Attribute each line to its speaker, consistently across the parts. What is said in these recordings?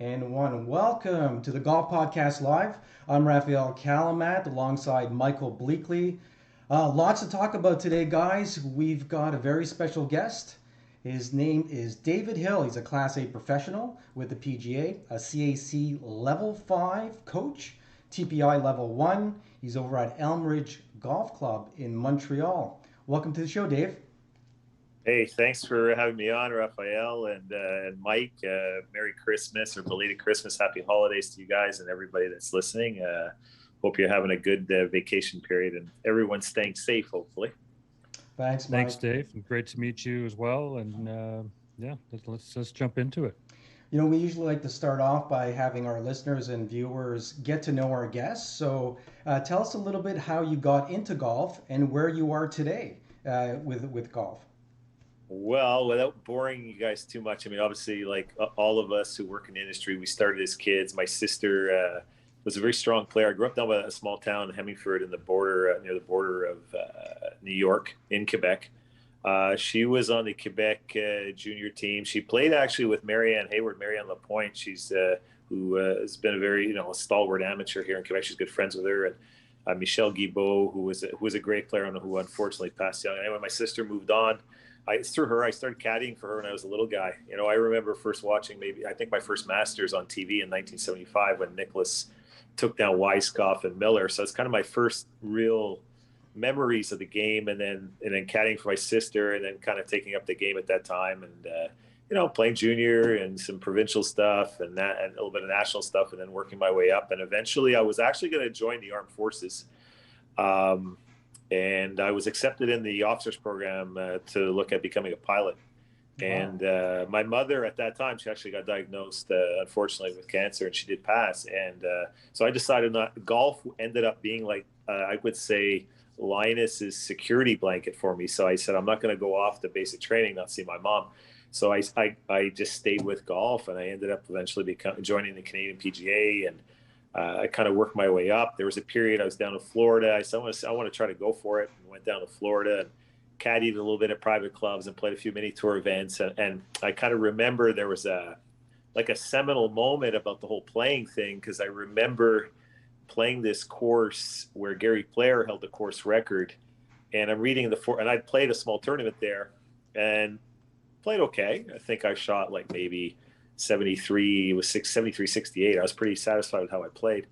Speaker 1: And one. Welcome to the Golf Podcast Live. I'm Rafael Kalamat alongside Michael Bleackley. Lots to talk about today, guys. We've got a very special guest. His name is David Hill. He's a Class A professional with the PGA, a CAC Level 5 coach, TPI Level 1. He's over at Elm Ridge Golf Club in Montreal. Welcome to the show, Dave.
Speaker 2: Hey, thanks for having me on, Rafael and Mike. Merry Christmas or belated Christmas, Happy Holidays to you guys and everybody that's listening. Hope you're having a good vacation period and everyone's staying safe, hopefully.
Speaker 1: Thanks,
Speaker 3: Thanks,
Speaker 1: Mike.
Speaker 3: Dave, and great to meet you as well. And yeah, let's jump into it.
Speaker 1: We usually like to start off by having our listeners and viewers get to know our guests. So, tell us a little bit how you got into golf and where you are today with golf.
Speaker 2: Well, without boring you guys too much, I mean, obviously, like all of us who work in the industry, we started as kids. My sister was a very strong player. I grew up down by a small town, Hemmingford, in the border near the border of New York in Quebec. She was on the Quebec junior team. She played actually with Marianne Hayward, Marianne Lapointe. She's who has been a very a stalwart amateur here in Quebec. She's good friends with her, and Michelle Guibault, who was a great player and who unfortunately passed young. Anyway, my sister moved on. Through her, I started caddying for her when I was a little guy. I remember first watching I think my first Masters on TV in 1975 when Nicholas took down Weiskopf and Miller. So it's kind of my first real memories of the game, and then caddying for my sister, and then kind of taking up the game at that time, and playing junior and some provincial stuff and that, and a little bit of national stuff, and then working my way up. And eventually, I was actually going to join the armed forces. And I was accepted in the officers program to look at becoming a pilot.
Speaker 1: Wow.
Speaker 2: And my mother at that time, she actually got diagnosed, unfortunately, with cancer, and she did pass. And so I decided not. Golf ended up being like I would say Linus's security blanket for me. So I said I'm not going to go off to basic training, not see my mom. So I just stayed with golf, and I ended up eventually joining the Canadian PGA, and I kind of worked my way up. There was a period I was down in Florida. I said, I want to try to go for it, and went down to Florida and caddied a little bit at private clubs and played a few mini tour events. And I kind of remember there was a seminal moment about the whole playing thing, because I remember playing this course where Gary Player held the course record, and I'm reading and I played a small tournament there and played okay. I think I shot like maybe 73, it was 73, 68. I was pretty satisfied with how I played.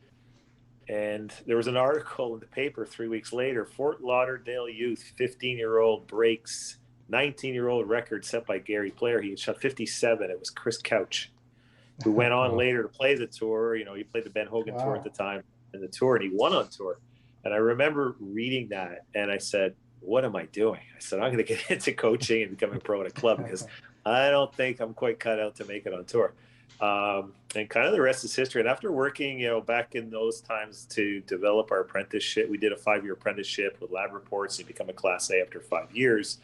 Speaker 2: And there was an article in the paper 3 weeks later, Fort Lauderdale youth, 15-year-old breaks 19-year-old record set by Gary Player. He had shot 57. It was Chris Couch, who went on
Speaker 3: Wow.
Speaker 2: later to play the tour. He played the Ben Hogan tour at
Speaker 1: Wow.
Speaker 2: the time in the tour, and he won on tour. And I remember reading that, and I said, what am I doing? I said, I'm going to get into coaching and becoming a pro at a club, because I don't think I'm quite cut out to make it on tour. And kind of the rest is history. And after working, back in those times to develop our apprenticeship, we did a 5-year apprenticeship with lab reports and become a Class A after 5 years.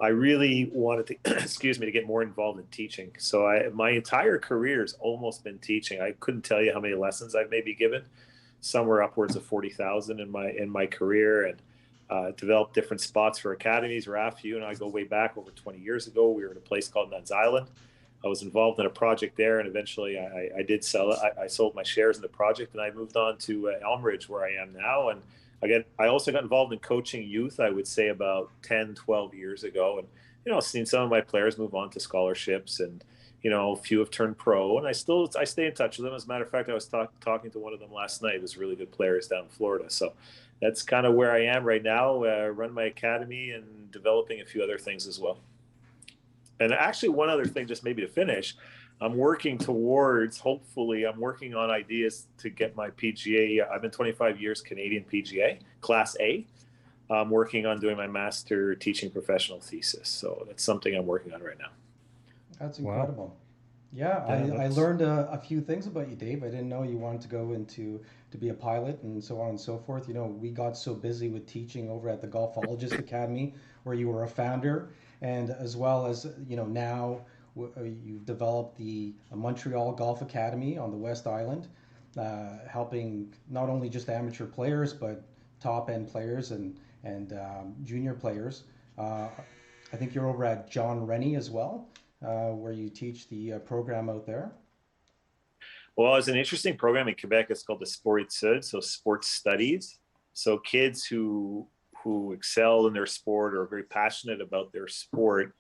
Speaker 2: I really wanted to, excuse me, to get more involved in teaching. So my entire career has almost been teaching. I couldn't tell you how many lessons I've maybe given, somewhere upwards of 40,000 in my career, and developed different spots for academies. Raf, you and I go way back over 20 years ago. We were in a place called Nuns Island. I was involved in a project there, and eventually I did sell it. I sold my shares in the project, and I moved on to Elm Ridge, where I am now. And again, I also got involved in coaching youth, I would say about 10, 12 years ago. And, seen some of my players move on to scholarships, and, a few have turned pro, and I stay in touch with them. As a matter of fact, I was talking to one of them last night. It was really good players down in Florida. So that's kind of where I am right now. Run my academy and developing a few other things as well. And actually, one other thing, just maybe to finish, hopefully, I'm working on ideas to get my PGA. I've been 25 years Canadian PGA, Class A. I'm working on doing my master teaching professional thesis. So that's something I'm working on right now.
Speaker 1: That's
Speaker 3: Wow.
Speaker 1: incredible. Yeah,
Speaker 3: Yeah,
Speaker 1: I
Speaker 3: that's
Speaker 1: learned a few things about you, Dave. I didn't know you wanted to go into to be a pilot and so on and so forth. We got so busy with teaching over at the Golfologist Academy, where you were a founder, and as well as now you've developed the Montreal Golf Academy on the West Island, helping not only just amateur players but top end players and junior players. I think you're over at John Rennie as well, where you teach the program out there.
Speaker 2: Well, it's an interesting program in Quebec. It's called the Sport-Etudes, so sports studies. So kids who excel in their sport or are very passionate about their sport,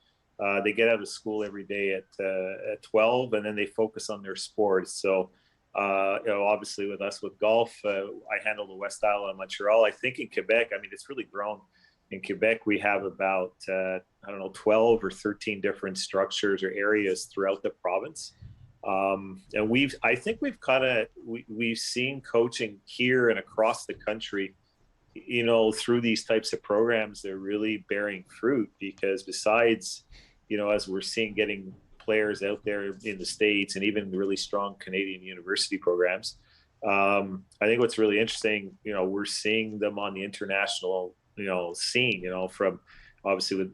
Speaker 2: they get out of school every day at 12, and then they focus on their sport. So, obviously with us with golf, I handle the West Isle of Montreal. I think in Quebec, I mean, it's really grown. In Quebec, we have about, 12 or 13 different structures or areas throughout the province. And I think we've seen coaching here and across the country, through these types of programs. They're really bearing fruit because besides, as we're seeing getting players out there in the States and even really strong Canadian university programs, I think what's really interesting, we're seeing them on the international, scene, from obviously with,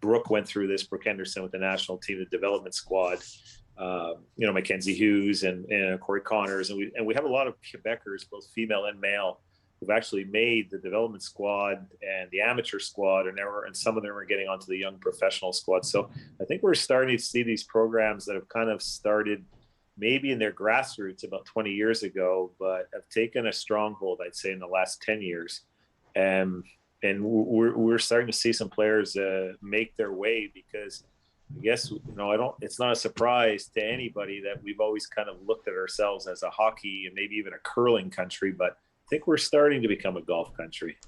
Speaker 2: Brooke went through this, Brooke Henderson with the national team, the development squad, Mackenzie Hughes and Corey Connors. And we have a lot of Quebecers, both female and male, who've actually made the development squad and the amateur squad, and some of them are getting onto the young professional squad. So I think we're starting to see these programs that have kind of started maybe in their grassroots about 20 years ago, but have taken a stronghold, I'd say, in the last 10 years. And we're starting to see some players make their way because I guess, it's not a surprise to anybody that we've always kind of looked at ourselves as a hockey and maybe even a curling country, but I think we're starting to become a golf country,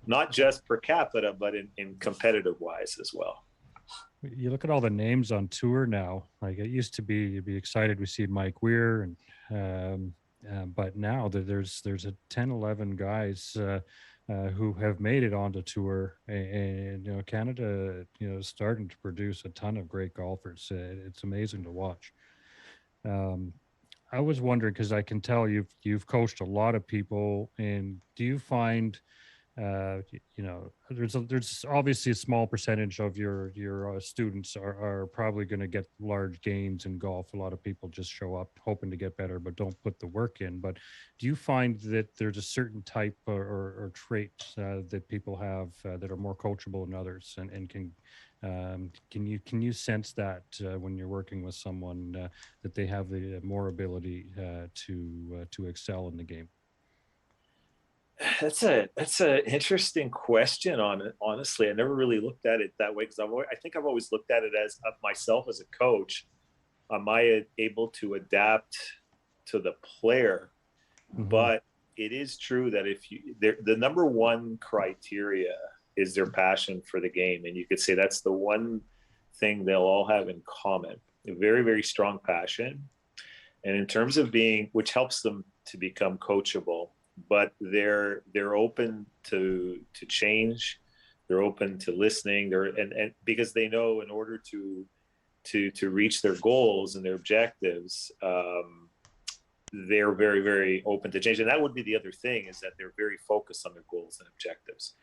Speaker 2: not just per capita, but in competitive wise as well.
Speaker 3: You look at all the names on tour now. Like it used to be, you'd be excited. We see Mike Weir, but now there's a 10, 11 guys who have made it onto tour, and Canada, is starting to produce a ton of great golfers. It's amazing to watch. I was wondering, because I can tell you've coached a lot of people, and do you find there's obviously a small percentage of your students are probably going to get large gains in golf. A lot of people just show up hoping to get better but don't put the work in. But do you find that there's a certain type or trait that people have that are more coachable than others, and can you sense that when you're working with someone that they have the more ability to excel in the game?
Speaker 2: That's a interesting question on it. Honestly, I never really looked at it that way because I think I've always looked at it as myself as a coach. Am I able to adapt to the player? Mm-hmm. But it is true that the number one criteria is their passion for the game, and you could say that's the one thing they'll all have in common: a very, very strong passion. And in terms of which helps them to become coachable. But they're open to change. They're open to listening. And because they know in order to reach their goals and their objectives, they're very, very open to change. And that would be the other thing, is that they're very focused on their goals and objectives.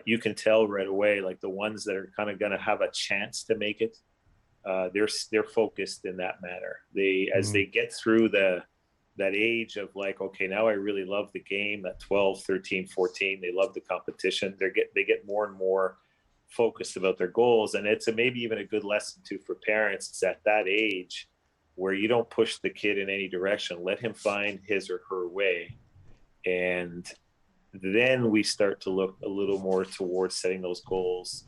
Speaker 2: You can tell right away, like the ones that are kind of going to have a chance to make it, they're focused in that manner. As they get through that age of like, okay, now I really love the game at 12, 13, 14, they love the competition. They get more and more focused about their goals. And it's maybe even a good lesson too for parents. It's at that age where you don't push the kid in any direction. Let him find his or her way. And then we start to look a little more towards setting those goals,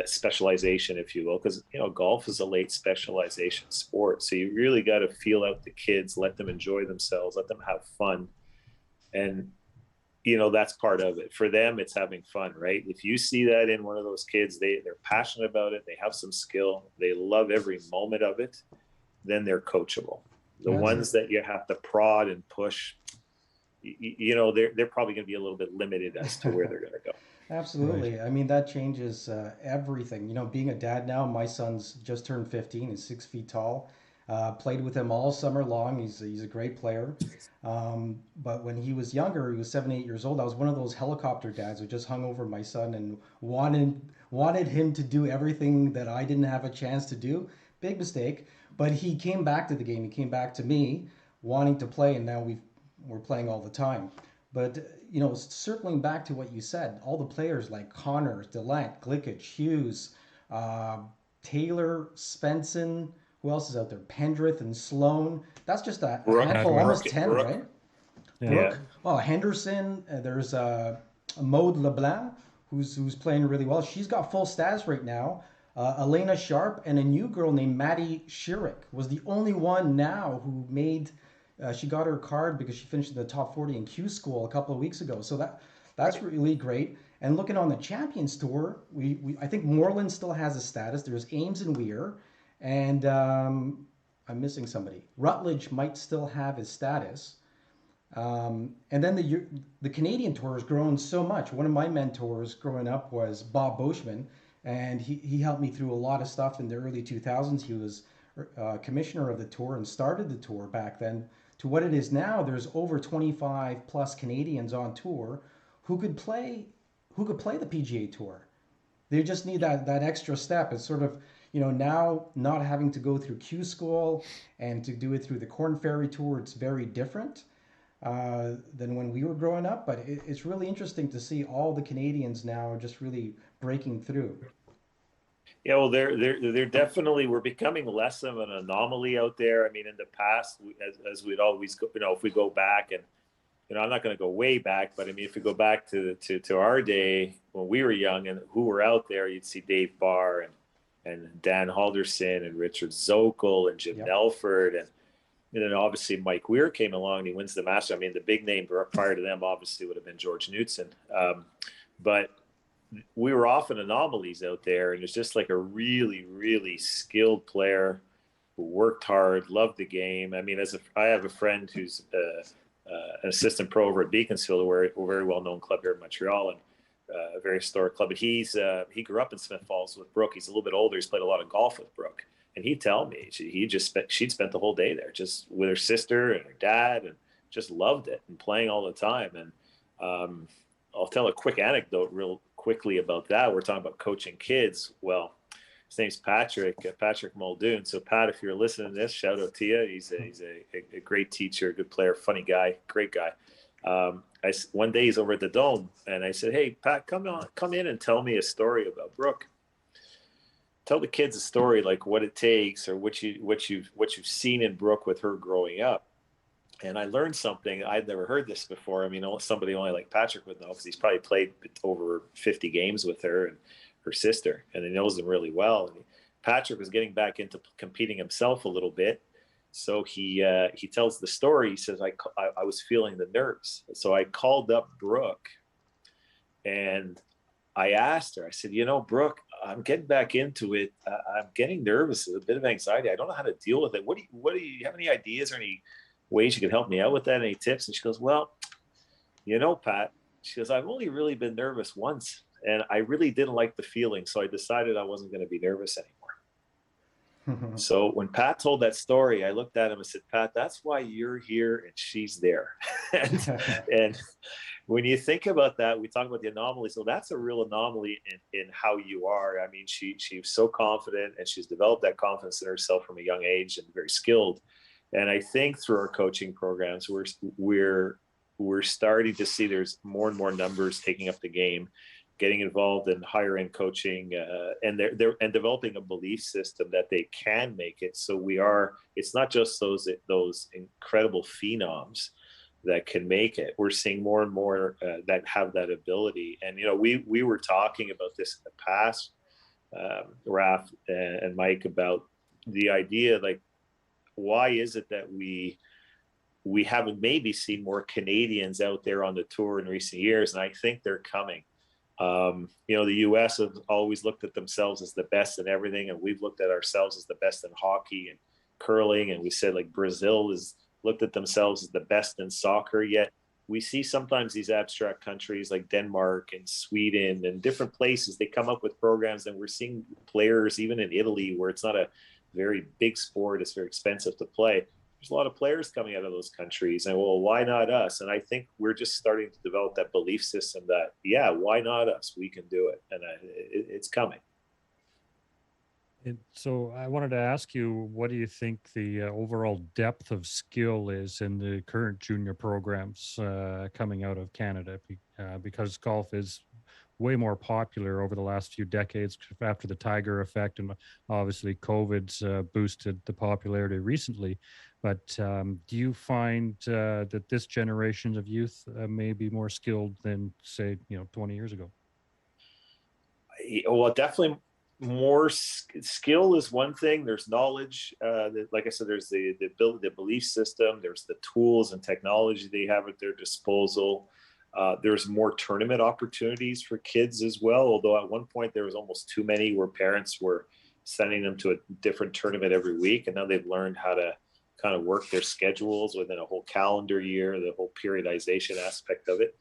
Speaker 2: specialization, if you will, because golf is a late specialization sport. So you really got to feel out the kids, let them enjoy themselves, let them have fun. And that's part of it. For them, it's having fun, right? If you see that in one of those kids, they're passionate about it, they have some skill, they love every moment of it, then they're coachable. The ones that you have to prod and push, they're probably going to be a little bit limited as to where they're going to go.
Speaker 1: Absolutely.
Speaker 3: Right.
Speaker 1: I mean, that changes everything. Being a dad now, my son's just turned 15. He's 6 feet tall. Played with him all summer long. He's a great player. But when he was younger, he was 7, 8 years old. I was one of those helicopter dads who just hung over my son and wanted him to do everything that I didn't have a chance to do. Big mistake. But he came back to the game. He came back to me wanting to play, and now we're playing all the time. But, circling back to what you said, all the players like Connor, Delant, Glickich, Hughes, Taylor, Svensson, Who else is out there? Pendrith and Sloan. That's just a
Speaker 2: Brooke,
Speaker 1: handful, almost
Speaker 3: Brooke,
Speaker 1: 10,
Speaker 2: Brooke.
Speaker 1: right?
Speaker 3: Yeah.
Speaker 2: Yeah.
Speaker 1: Brooke. Oh, Henderson. There's Maude Leblanc, who's playing really well. She's got full stats right now. Elena Sharp and a new girl named Maddie Schierick was the only one now who made. She got her card because she finished in the top 40 in Q School a couple of weeks ago. So that's really great. And looking on the Champions Tour, we I think Moreland still has a status. There's Ames and Weir, and I'm missing somebody. Rutledge might still have his status. And then the Canadian tour has grown so much. One of my mentors growing up was Bob Boschman, and he helped me through a lot of stuff in the early 2000s. He was commissioner of the tour and started the tour back then. To what it is now, there's over 25 plus Canadians on tour who could play the PGA Tour. They just need that extra step. It's sort of, now not having to go through Q School and to do it through the Corn Ferry Tour. It's very different than when we were growing up. But it's really interesting to see all the Canadians now just really breaking through.
Speaker 2: Yeah, well, they're definitely, we're becoming less of an anomaly out there. I mean, in the past, as we'd always go, if we go back and, I'm not going to go way back, but I mean, if we go back to our day when we were young and who were out there, you'd see Dave Barr and Dan Halderson and Richard Zokol and Jim Nelford. And then obviously Mike Weir came along and he wins the Masters. I mean, the big name prior to them obviously would have been George Knudson. But we were often anomalies out there, and it's just like a really, really skilled player who worked hard, loved the game. I mean, I have a friend who's an assistant pro over at Beaconsfield, a very well-known club here in Montreal, and a very historic club. But he grew up in Smith Falls with Brooke. He's a little bit older. He's played a lot of golf with Brooke, and he'd tell me she'd spent the whole day there just with her sister and her dad, and just loved it and playing all the time. And I'll tell a quick anecdote real quickly about that. We're talking about coaching kids. Well, his name's Patrick Muldoon. So Pat, if you're listening to this, shout out to you. He's a great teacher, good player, funny guy, great guy. One day he's over at the Dome, and I said, "Hey Pat, come in and tell me a story about Brooke. Tell the kids a story, like what it takes or what you've seen in Brooke with her growing up." And I learned something. I'd never heard this before. I mean, somebody only like Patrick would know, because he's probably played over 50 games with her and her sister, and he knows them really well. And Patrick was getting back into competing himself a little bit. So he tells the story. He says, I was feeling the nerves. So I called up Brooke and I asked her, I said, Brooke, I'm getting back into it. I'm getting nervous, a bit of anxiety. I don't know how to deal with it. What do you have any ideas or any ways you can help me out with that? Any tips? And she goes, well, Pat, she goes, I've only really been nervous once, and I really didn't like the feeling. So I decided I wasn't going to be nervous anymore. So when Pat told that story, I looked at him and said, Pat, that's why you're here and she's there. and when you think about that, we talk about the anomaly. So that's a real anomaly in how you are. I mean, she's so confident, and she's developed that confidence in herself from a young age, and very skilled. And I think through our coaching programs, we're starting to see there's more and more numbers taking up the game, getting involved in higher end coaching, and they're developing a belief system that they can make it. So it's not just those incredible phenoms that can make it. We're seeing more and more that have that ability. And we were talking about this in the past, Raph and Mike, about the idea, like, why is it that we haven't maybe seen more Canadians out there on the tour in recent years? And I think they're coming. The U.S. has always looked at themselves as the best in everything, and we've looked at ourselves as the best in hockey and curling, and we said, like, Brazil has looked at themselves as the best in soccer. Yet we see sometimes these abstract countries like Denmark and Sweden and different places, they come up with programs, and we're seeing players even in Italy, where it's not a very big sport, it's very expensive to play. There's a lot of players coming out of those countries, and well, why not us? And I think we're just starting to develop that belief system that, yeah, why not us? We can do it, and it's coming.
Speaker 3: So I wanted to ask you, what do you think the overall depth of skill is in the current junior programs coming out of Canada? Because golf is way more popular over the last few decades after the Tiger effect, and obviously COVID's boosted the popularity recently. But do you find that this generation of youth may be more skilled than, say, 20 years ago?
Speaker 2: Well, definitely more skill is one thing. There's knowledge. Like I said, there's the belief system. There's the tools and technology they have at their disposal. There's more tournament opportunities for kids as well. Although at one point there was almost too many where parents were sending them to a different tournament every week, and now they've learned how to kind of work their schedules within a whole calendar year, the whole periodization aspect of it.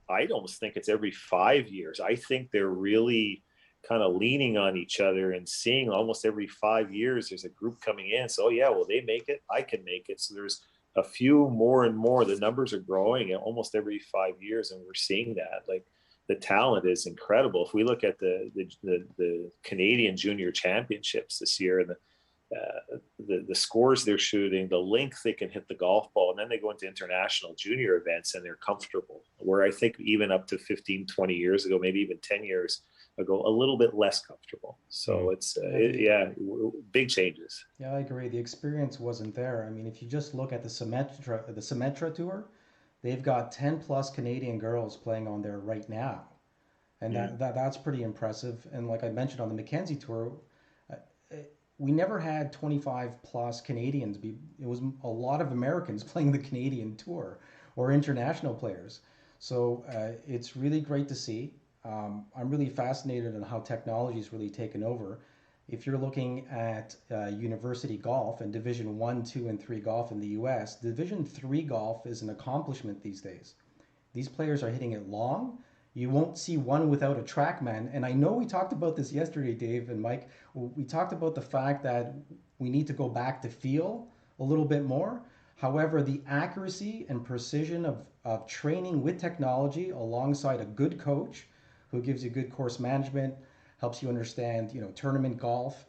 Speaker 2: I'd almost think it's every 5 years. I think they're really kind of leaning on each other and seeing almost every 5 years there's a group coming in. So, yeah, well, they make it, I can make it. So there's a few more and more. The numbers are growing almost every 5 years, and we're seeing that. Like, the talent is incredible. If we look at the Canadian Junior Championships this year, and the scores they're shooting, the length they can hit the golf ball, and then they go into international junior events and they're comfortable, where I think even up to 15, 20 years ago, maybe even 10 years ago, a little bit less comfortable. So it's big changes.
Speaker 1: Yeah, I agree. The experience wasn't there. I mean, if you just look at the Symetra Tour, they've got 10 plus Canadian girls playing on there right now, and that's pretty impressive. And like I mentioned on the Mackenzie Tour, we never had 25 plus Canadians. It was a lot of Americans playing the Canadian Tour or international players. So it's really great to see. I'm really fascinated on how technology has really taken over. If you're looking at university golf and Division 1, 2, and 3 golf in the US, Division 3 golf is an accomplishment these days. These players are hitting it long. You won't see one without a TrackMan. And I know we talked about this yesterday, Dave and Mike. We talked about the fact that we need to go back to feel a little bit more. However, the accuracy and precision of training with technology alongside a good coach who gives you good course management, helps you understand, tournament golf,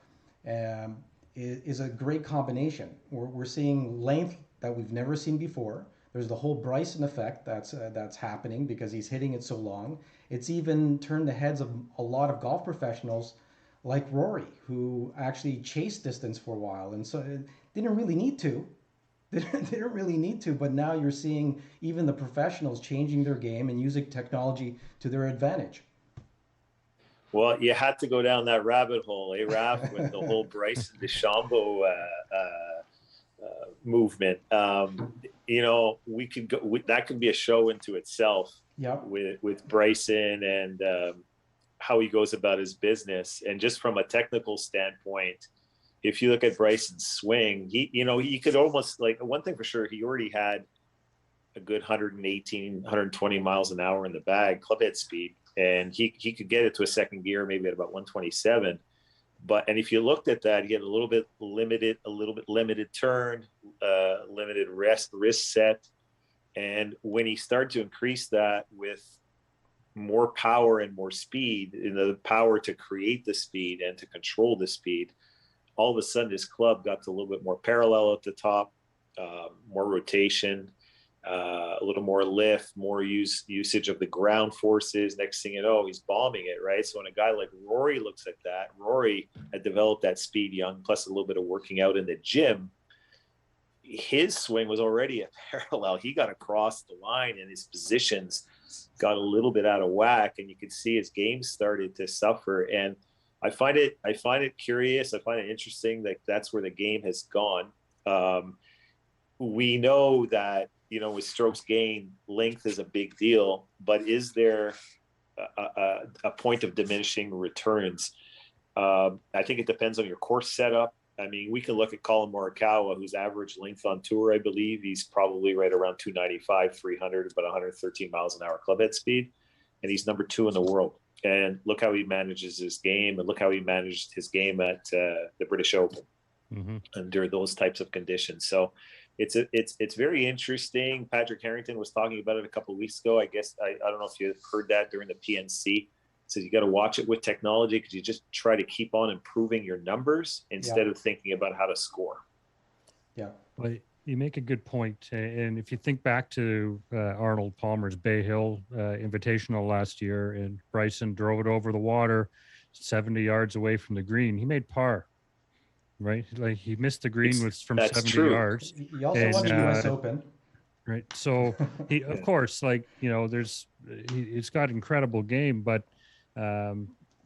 Speaker 1: is a great combination. We're seeing length that we've never seen before. There's the whole Bryson effect that's happening because he's hitting it so long. It's even turned the heads of a lot of golf professionals like Rory, who actually chased distance for a while, and so didn't really need to. They didn't really need to, but now you're seeing even the professionals changing their game and using technology to their advantage.
Speaker 2: Well, you had to go down that rabbit hole, Raph, with the whole Bryson DeChambeau movement. We could go. That could be a show into itself.
Speaker 1: Yep.
Speaker 2: With Bryson and how he goes about his business, and just from a technical standpoint, if you look at Bryson's swing, he could almost, like, one thing for sure, he already had a good 118, 120 miles an hour in the bag, club head speed, and he could get it to a second gear, maybe at about 127. And if you looked at that, he had a little bit limited turn, limited wrist set. And when he started to increase that with more power and more speed, the power to create the speed and to control the speed, all of a sudden his club got to a little bit more parallel at the top, more rotation, a little more lift, more usage of the ground forces. Next thing you know, he's bombing it, right? So when a guy like Rory looks at that, Rory had developed that speed young, plus a little bit of working out in the gym. His swing was already a parallel. He got across the line, and his positions got a little bit out of whack, and you could see his game started to suffer. And I find it curious. I find it interesting that that's where the game has gone. We know that, with strokes gained, length is a big deal, but is there a point of diminishing returns? I think it depends on your course setup. I mean, we can look at Colin Morikawa, whose average length on tour, I believe he's probably right around 295, 300, about 113 miles an hour club head speed. And he's number 2 in the world. And look how he manages his game, and look how he managed his game at the British Open under those types of conditions. So it's very interesting. Patrick Harrington was talking about it a couple of weeks ago. I guess I don't know if you heard that during the PNC. So you got to watch it with technology, because you just try to keep on improving your numbers instead of thinking about how to score.
Speaker 1: Yeah.
Speaker 3: Well, You make a good point. And if you think back to Arnold Palmer's Bay Hill Invitational last year, and Bryson drove it over the water 70 yards away from the green, he made par, right? Like he missed the green with from
Speaker 2: That's
Speaker 3: 70
Speaker 2: true.
Speaker 3: yards.
Speaker 1: He also won
Speaker 3: And
Speaker 1: the U.S. Open.
Speaker 3: right. So he, of
Speaker 2: Yeah.
Speaker 3: course, like, you know, it's got incredible game, but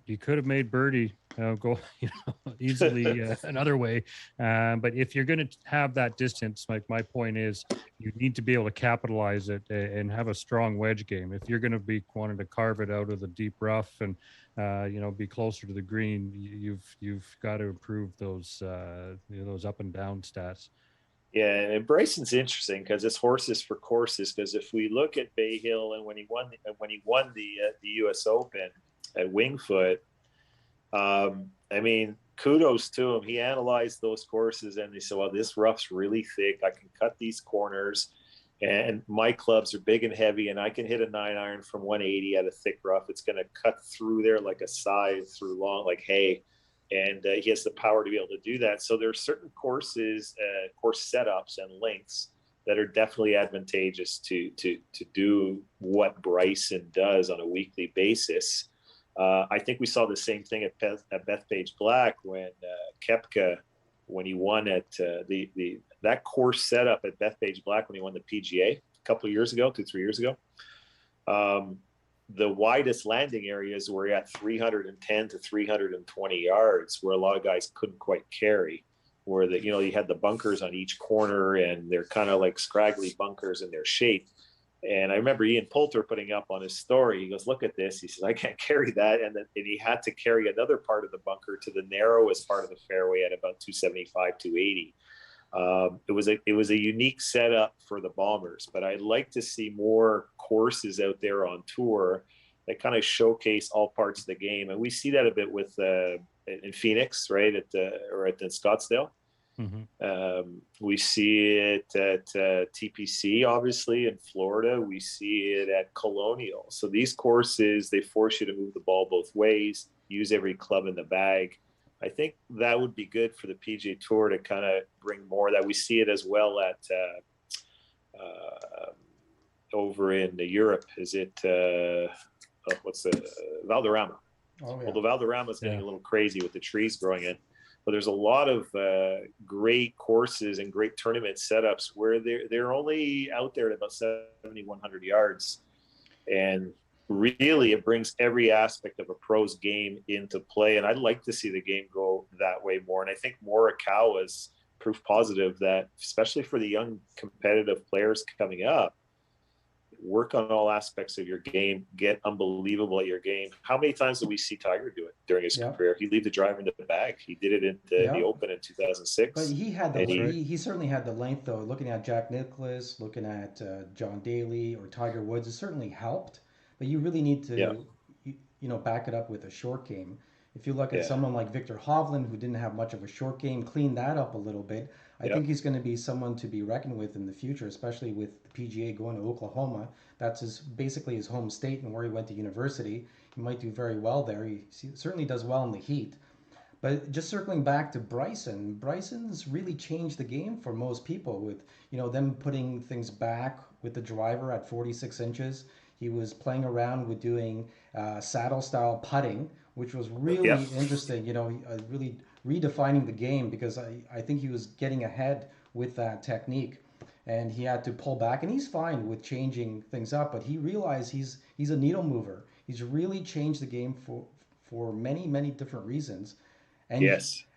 Speaker 3: you could have made birdie go, you know, easily another way. But if you're going to have that distance, like my point is, you need to be able to capitalize it and have a strong wedge game. If you're going to be wanting to carve it out of the deep rough and you know, be closer to the green, you've got to improve those you know, those up and down stats.
Speaker 2: Yeah, and Bryson's interesting because it's horses for courses. Because if we look at Bay Hill and when he won the U.S. Open at Wingfoot, I mean, kudos to him. He analyzed those courses and he said, "Well, this rough's really thick. I can cut these corners, and my clubs are big and heavy, and I can hit a 9-iron from 180 at a thick rough. It's going to cut through there like a scythe through long like hay." And he has the power to be able to do that. So there are certain courses, course setups and lengths that are definitely advantageous to do what Bryson does on a weekly basis. I think we saw the same thing at Bethpage Black when Koepka, when he won at that course setup at Bethpage Black when he won the PGA a couple of years ago, 2-3 years ago. The widest landing areas were at 310 to 320 yards, where a lot of guys couldn't quite carry. Where you had the bunkers on each corner, and they're kind of like scraggly bunkers in their shape. And I remember Ian Poulter putting up on his story. He goes, "Look at this." He says, "I can't carry that," and he had to carry another part of the bunker to the narrowest part of the fairway at about 275, 280. It was a unique setup for the Bombers, but I'd like to see more courses out there on tour that kind of showcase all parts of the game, and we see that a bit with in Phoenix, right at Scottsdale.
Speaker 3: Mm-hmm.
Speaker 2: We see it at TPC, obviously in Florida. We see it at Colonial. So these courses, they force you to move the ball both ways, use every club in the bag. I think that would be good for the PGA Tour to kind of bring more of that. We see it as well at over in Europe. Is it what's the Valderrama?
Speaker 1: Oh, yeah.
Speaker 2: Well, the Valderrama is getting a little crazy with the trees growing in, but there's a lot of great courses and great tournament setups where they're only out there at about 7,100 yards, and really it brings every aspect of a pro's game into play. And I'd like to see the game go that way more. And I think Morikawa is proof positive that, especially for the young competitive players coming up, work on all aspects of your game, get unbelievable at your game. How many times did we see Tiger do it during his career? He leave the driver in the bag. He did it in the Open in 2006.
Speaker 1: But he had he certainly had the length, though. Looking at Jack Nicklaus, looking at John Daly or Tiger Woods, it certainly helped. But you really need to, back it up with a short game. If you look at someone like Victor Hovland, who didn't have much of a short game, clean that up a little bit. I think he's going to be someone to be reckoned with in the future, especially with the PGA going to Oklahoma. That's basically his home state and where he went to university. He might do very well there. He certainly does well in the heat. But just circling back to Bryson's really changed the game for most people with, them putting things back with the driver at 46 inches. He was playing around with doing saddle style putting, which was really interesting, really redefining the game, because I think he was getting ahead with that technique, and he had to pull back, and he's fine with changing things up, but he realized he's a needle mover. He's really changed the game for many, many different reasons. And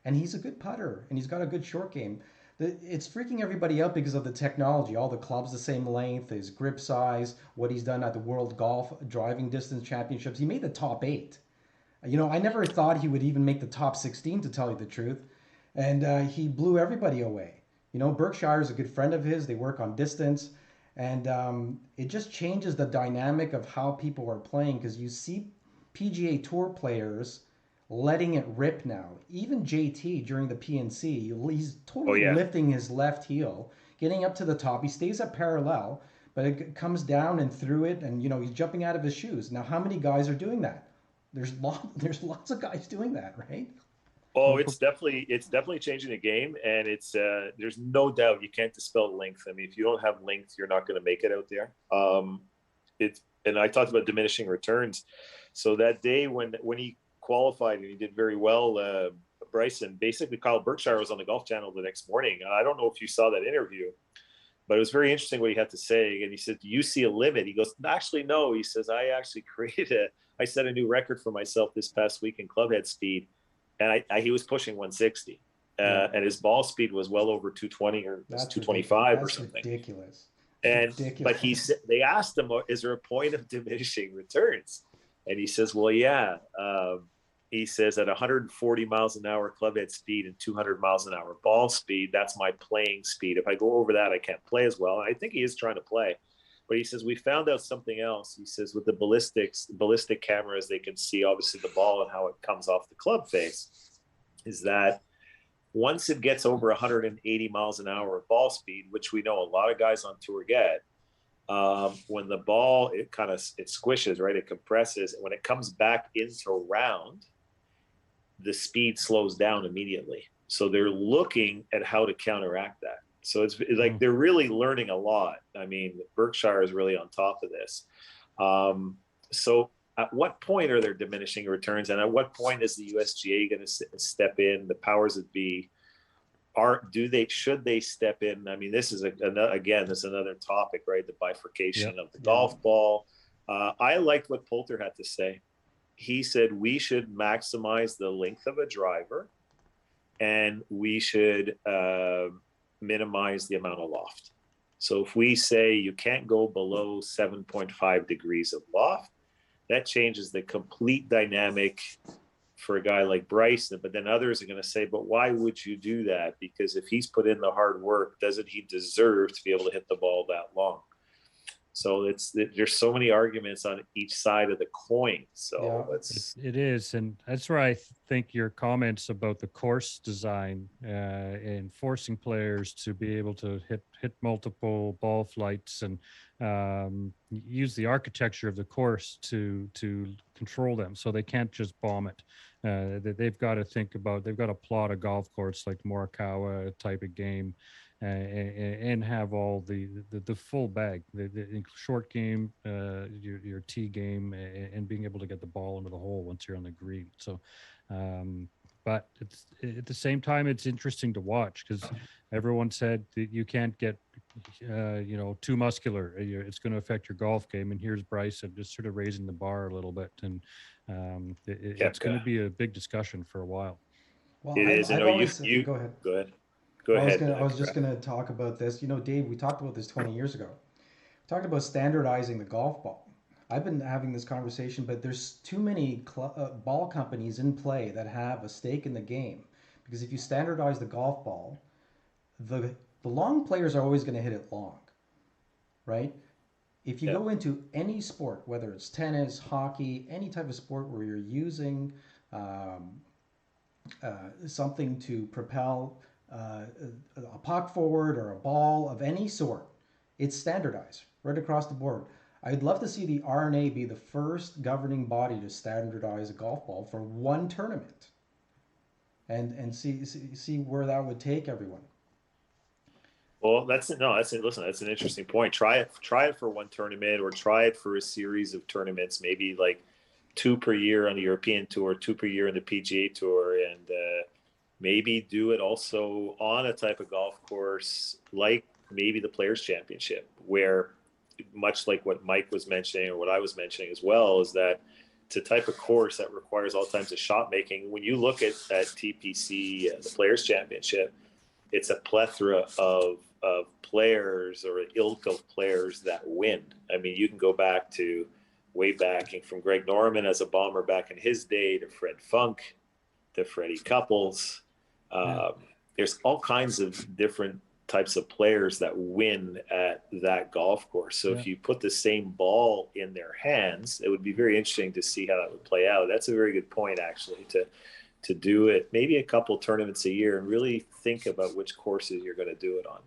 Speaker 1: and he's a good putter, and he's got a good short game. It's freaking everybody out because of the technology. All the clubs the same length, his grip size, what he's done at the World Golf Driving Distance Championships. He made the top 8. I never thought he would even make the top 16, to tell you the truth. And he blew everybody away. Berkshire is a good friend of his. They work on distance. And it just changes the dynamic of how people are playing, because you see PGA Tour players letting it rip now. Even JT during the PNC, he's totally lifting his left heel, getting up to the top. He stays at parallel, but it comes down and through it, and he's jumping out of his shoes. Now, how many guys are doing that? There's lots of guys doing that, right?
Speaker 2: Oh, it's definitely changing the game, and it's there's no doubt you can't dispel length. I mean, if you don't have length, you're not going to make it out there. It's and I talked about diminishing returns. So that day when he qualified and he did very well, Bryson, basically Kyle Berkshire was on the Golf Channel the next morning. I don't know if you saw that interview, but it was very interesting what he had to say. And he said, "Do you see a limit?" He goes, "Actually, no." He says, "I actually I set a new record for myself this past week in clubhead speed, and he was pushing 160, and his ball speed was well over 220 or 225 or something.
Speaker 1: Ridiculous.
Speaker 2: But they asked him, "Is there a point of diminishing returns?" And he says, "Well, yeah." He says at 140 miles an hour clubhead speed and 200 miles an hour ball speed, that's my playing speed. If I go over that, I can't play as well. And I think he is trying to play. But he says, we found out something else. He says, with the ballistic cameras, they can see obviously the ball and how it comes off the club face, is that once it gets over 180 miles an hour of ball speed, which we know a lot of guys on tour get, when the ball, it squishes, right? It compresses. And when it comes back into round, the speed slows down immediately. So they're looking at how to counteract that. So it's like they're really learning a lot. I mean, Berkshire is really on top of this. So at what point are there diminishing returns? And at what point is the USGA going to step in? The powers that be, should they step in? I mean, this is another topic, right? The bifurcation of the golf ball. I liked what Poulter had to say. He said we should maximize the length of a driver, and we should minimize the amount of loft. So if we say you can't go below 7.5 degrees of loft, that changes the complete dynamic for a guy like Bryson. But then others are going to say, but why would you do that? Because if he's put in the hard work, doesn't he deserve to be able to hit the ball that long? So there's so many arguments on each side of the coin. So
Speaker 3: it is, and that's where I think your comments about the course design and forcing players to be able to hit multiple ball flights and use the architecture of the course to control them, so they can't just bomb it. They've got to think about, they've got to plot a golf course like Morikawa type of game. And have all the full bag, the short game, your tee game, and being able to get the ball into the hole once you're on the green. So, but it's at the same time, it's interesting to watch because everyone said that you can't get, too muscular. It's going to affect your golf game. And here's Bryson just sort of raising the bar a little bit, and it's going to be a big discussion for a while.
Speaker 1: Well,
Speaker 2: it is.
Speaker 1: Go ahead.
Speaker 2: Go ahead. Go ahead.
Speaker 1: I was just going to talk about this. Dave, we talked about this 20 years ago. We talked about standardizing the golf ball. I've been having this conversation, but there's too many ball companies in play that have a stake in the game. Because if you standardize the golf ball, the long players are always going to hit it long, right? If you go into any sport, whether it's tennis, hockey, any type of sport where you're using something to propel a puck forward or a ball of any sort, it's standardized right across the board. I'd love to see the R&A be the first governing body to standardize a golf ball for one tournament, and see where that would take everyone.
Speaker 2: Well, that's an interesting point. Try it for one tournament, or try it for a series of tournaments, maybe like 2 per year on the European Tour, 2 per year on the PGA Tour, and maybe do it also on a type of golf course like maybe the Players Championship, where, much like what Mike was mentioning or what I was mentioning as well, is that it's a type of course that requires all kinds of shot making. When you look at TPC, the Players Championship, it's a plethora of players, or an ilk of players that win. I mean, you can go back to way back from Greg Norman as a bomber back in his day, to Fred Funk, to Freddie Couples. There's all kinds of different types of players that win at that golf course. So if you put the same ball in their hands, it would be very interesting to see how that would play out. That's a very good point, actually, to do it maybe a couple tournaments a year and really think about which courses you're going to do it on.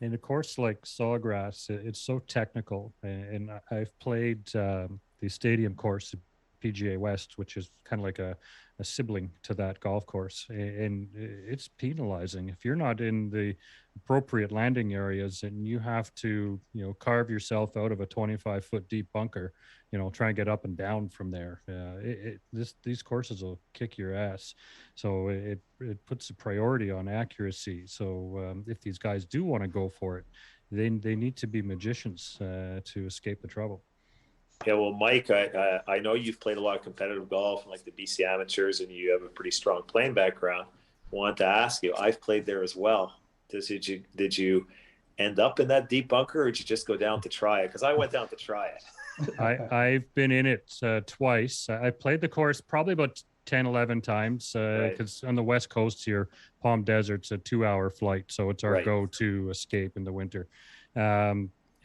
Speaker 3: In a course like Sawgrass, it's so technical, and I've played the stadium course, PGA West, which is kind of like a a sibling to that golf course, and it's penalizing if you're not in the appropriate landing areas and you have to, carve yourself out of a 25-foot deep bunker, try and get up and down from there. These courses will kick your ass. So it puts a priority on accuracy. So if these guys do want to go for it, they need to be magicians to escape the trouble.
Speaker 2: Yeah, well, Mike, I know you've played a lot of competitive golf, like the BC Amateurs, and you have a pretty strong playing background. I want to ask you, I've played there as well. Did you end up in that deep bunker, or did you just go down to try it? Because I went down to try it.
Speaker 3: I've been in it twice. I played the course probably about 10, 11 times because on the West Coast here, Palm Desert's a 2-hour flight. So it's our go-to escape in the winter.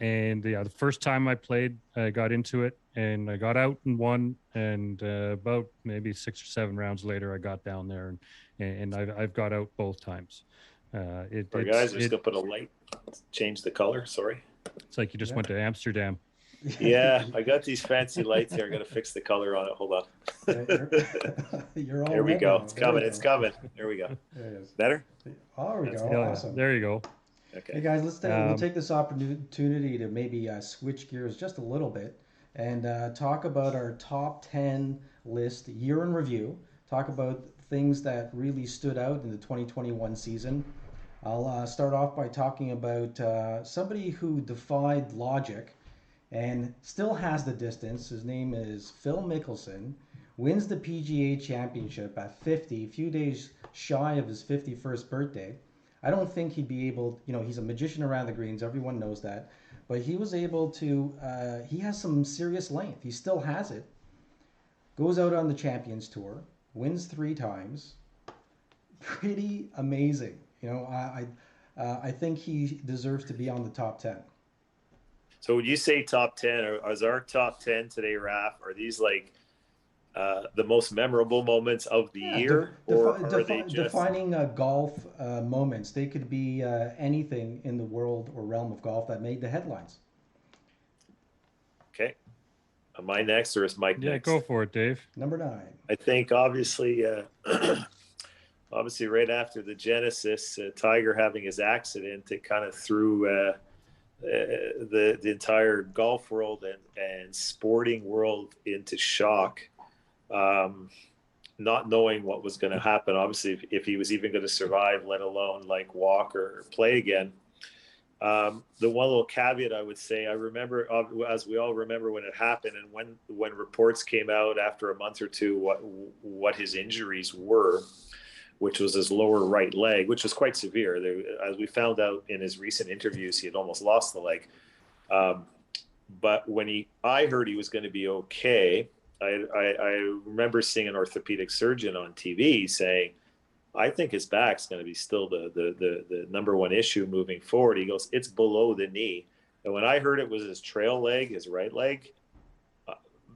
Speaker 3: And the first time I played, I got into it and I got out and won. And about maybe 6 or 7 rounds later, I got down there and I've got out both times.
Speaker 2: Sorry, guys, we're just gonna put a light, change the color. Sorry.
Speaker 3: It's like you just went to Amsterdam.
Speaker 2: Yeah, I got these fancy lights here. I got to fix the color on it. Hold on.
Speaker 1: You're all
Speaker 2: there we go.
Speaker 1: Now.
Speaker 2: It's coming. It's coming. There we go.
Speaker 1: There it is.
Speaker 2: Better?
Speaker 1: Oh, there we go.
Speaker 3: Yeah,
Speaker 1: awesome.
Speaker 3: There you go.
Speaker 2: Okay.
Speaker 1: Hey guys, we'll take this opportunity to maybe switch gears just a little bit and talk about our top 10 list year in review. Talk about things that really stood out in the 2021 season. I'll start off by talking about somebody who defied logic and still has the distance. His name is Phil Mickelson. Wins the PGA Championship at 50, a few days shy of his 51st birthday. I don't think he'd be able, he's a magician around the greens, everyone knows that. But he was able to, he has some serious length. He still has it. Goes out on the Champions Tour, wins 3 times. Pretty amazing. I think he deserves to be on the top 10.
Speaker 2: So would you say top 10, or is our top 10 today, Raf, are these like the most memorable moments of the year? Or are they just...
Speaker 1: Defining golf moments. They could be anything in the world or realm of golf that made the headlines.
Speaker 2: Okay. Am I next or is Mike next?
Speaker 3: Yeah, go for it, Dave.
Speaker 1: Number 9.
Speaker 2: I think obviously right after the Genesis, Tiger having his accident, it kind of threw the entire golf world and sporting world into shock, not knowing what was going to happen. Obviously, if he was even going to survive, let alone like walk or play again. The one little caveat I would say, I remember, as we all remember when it happened, and when reports came out after a month or two, what his injuries were, which was his lower right leg, which was quite severe. As we found out in his recent interviews, he had almost lost the leg. But when I heard he was going to be okay, I remember seeing an orthopedic surgeon on TV saying, I think his back's going to be still the number one issue moving forward. He goes, it's below the knee. And when I heard it was his trail leg, his right leg,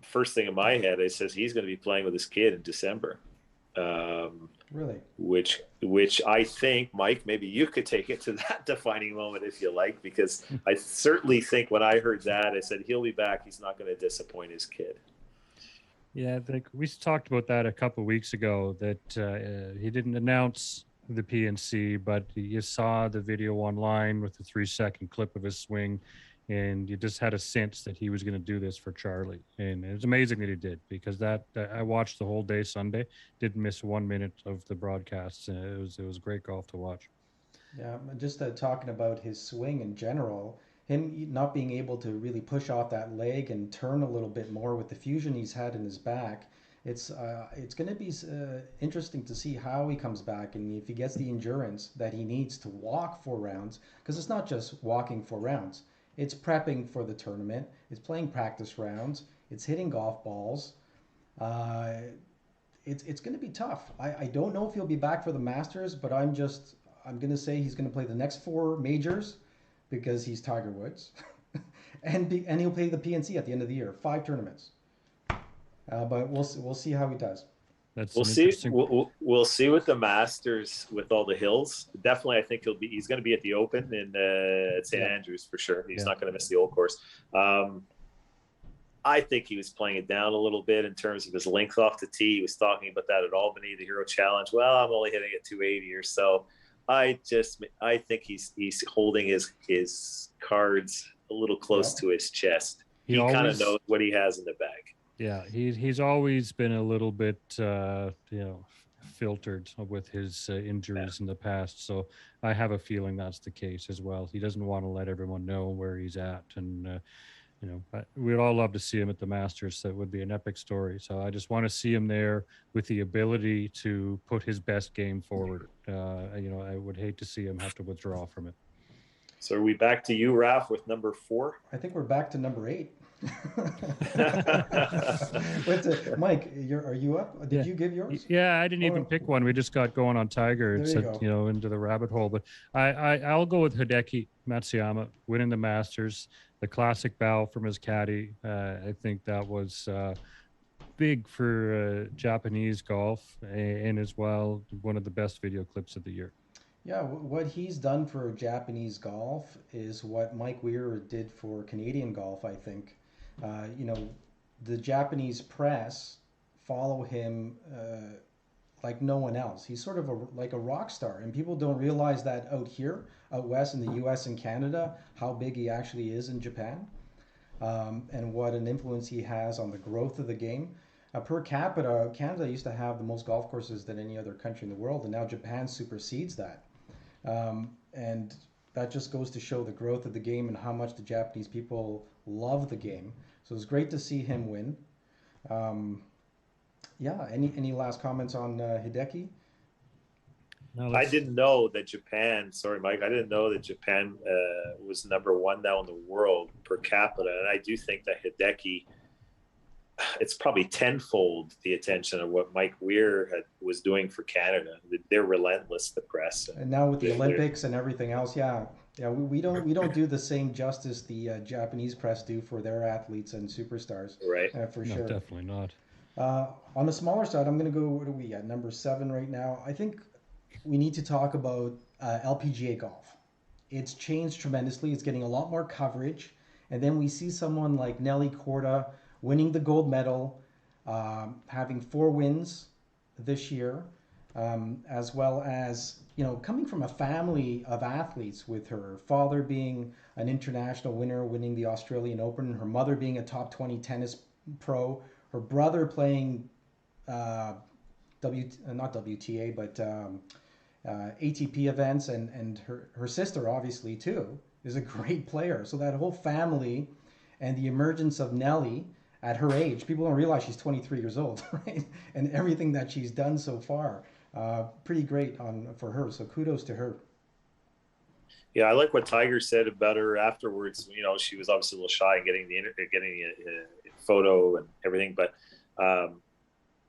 Speaker 2: first thing in my head, it says he's going to be playing with his kid in December.
Speaker 1: Really?
Speaker 2: Which I think, Mike, maybe you could take it to that defining moment if you like, because I certainly think when I heard that, I said, he'll be back. He's not going to disappoint his kid.
Speaker 3: Yeah, we talked about that a couple of weeks ago, that he didn't announce the PNC, but you saw the video online with the 3-second clip of his swing, and you just had a sense that he was going to do this for Charlie. And it was amazing that he did, because that I watched the whole day Sunday, didn't miss 1 minute of the broadcasts. It was great golf to watch.
Speaker 1: Yeah, just talking about his swing in general, him not being able to really push off that leg and turn a little bit more with the fusion he's had in his back. It's going to be interesting to see how he comes back and if he gets the endurance that he needs to walk 4 rounds, because it's not just walking 4 rounds. It's prepping for the tournament. It's playing practice rounds. It's hitting golf balls. It's going to be tough. I don't know if he'll be back for the Masters, but I'm going to say he's going to play the next 4 majors because he's Tiger Woods, and he'll play the PNC at the end of the year, 5 tournaments. But we'll see how he does.
Speaker 2: We'll see. We'll see with the Masters with all the hills. Definitely, I think he's going to be at the Open in at St. Andrews for sure. He's not going to miss the Old Course. I think he was playing it down a little bit in terms of his length off the tee. He was talking about that at Albany, the Hero Challenge. Well, I'm only hitting at 280 or so. I think he's holding his cards a little close to his chest. He kind of knows what he has in the bag.
Speaker 3: Yeah, he's always been a little bit filtered with his injuries in the past. So I have a feeling that's the case as well. He doesn't want to let everyone know where he's at, and we'd all love to see him at the Masters. That would be an epic story. So I just want to see him there with the ability to put his best game forward. I would hate to see him have to withdraw from it.
Speaker 2: So are we back to you, Raf, with number 4?
Speaker 1: I think we're back to number 8. Mike, are you up? Did you give yours?
Speaker 3: Yeah, I didn't even pick one. We just got going on Tiger. It's into the rabbit hole. But I'll go with Hideki Matsuyama winning the Masters, the classic bow from his caddy. I think that was big for Japanese golf, and as well one of the best video clips of the year.
Speaker 1: Yeah, what he's done for Japanese golf is what Mike Weir did for Canadian golf, I think. The Japanese press follow him like no one else. He's sort of like a rock star, and people don't realize that out west in the US and Canada, how big he actually is in Japan, and what an influence he has on the growth of the game. Per capita, Canada used to have the most golf courses than any other country in the world, and now Japan supersedes that. And that just goes to show the growth of the game and how much the Japanese people love the game. So it's great to see him win. Any last comments on Hideki?
Speaker 2: No, I didn't know that Japan, sorry, Mike, I didn't know that Japan was number 1 now in the world per capita. And I do think that Hideki, it's probably tenfold the attention of what Mike Weir was doing for Canada. They're relentless, the press.
Speaker 1: And now with the Olympics and everything else, we don't do the same justice the Japanese press do for their athletes and superstars.
Speaker 2: Right.
Speaker 1: For sure.
Speaker 3: Definitely not.
Speaker 1: On the smaller side, I'm going to go, what are we at, number 7 right now? I think we need to talk about Lpga Golf. It's changed tremendously. It's getting a lot more coverage. And then we see someone like Nelly Korda winning the gold medal, having 4 wins this year, as well as, coming from a family of athletes, with her father being an international winner, winning the Australian Open, her mother being a top 20 tennis pro, her brother playing not WTA, but ATP events, and her sister, obviously, too, is a great player. So that whole family and the emergence of Nelly at her age, people don't realize she's 23 years old, right? And everything that she's done so far, pretty great for her. So kudos to her.
Speaker 2: Yeah, I like what Tiger said about her afterwards. She was obviously a little shy in getting the photo and everything, but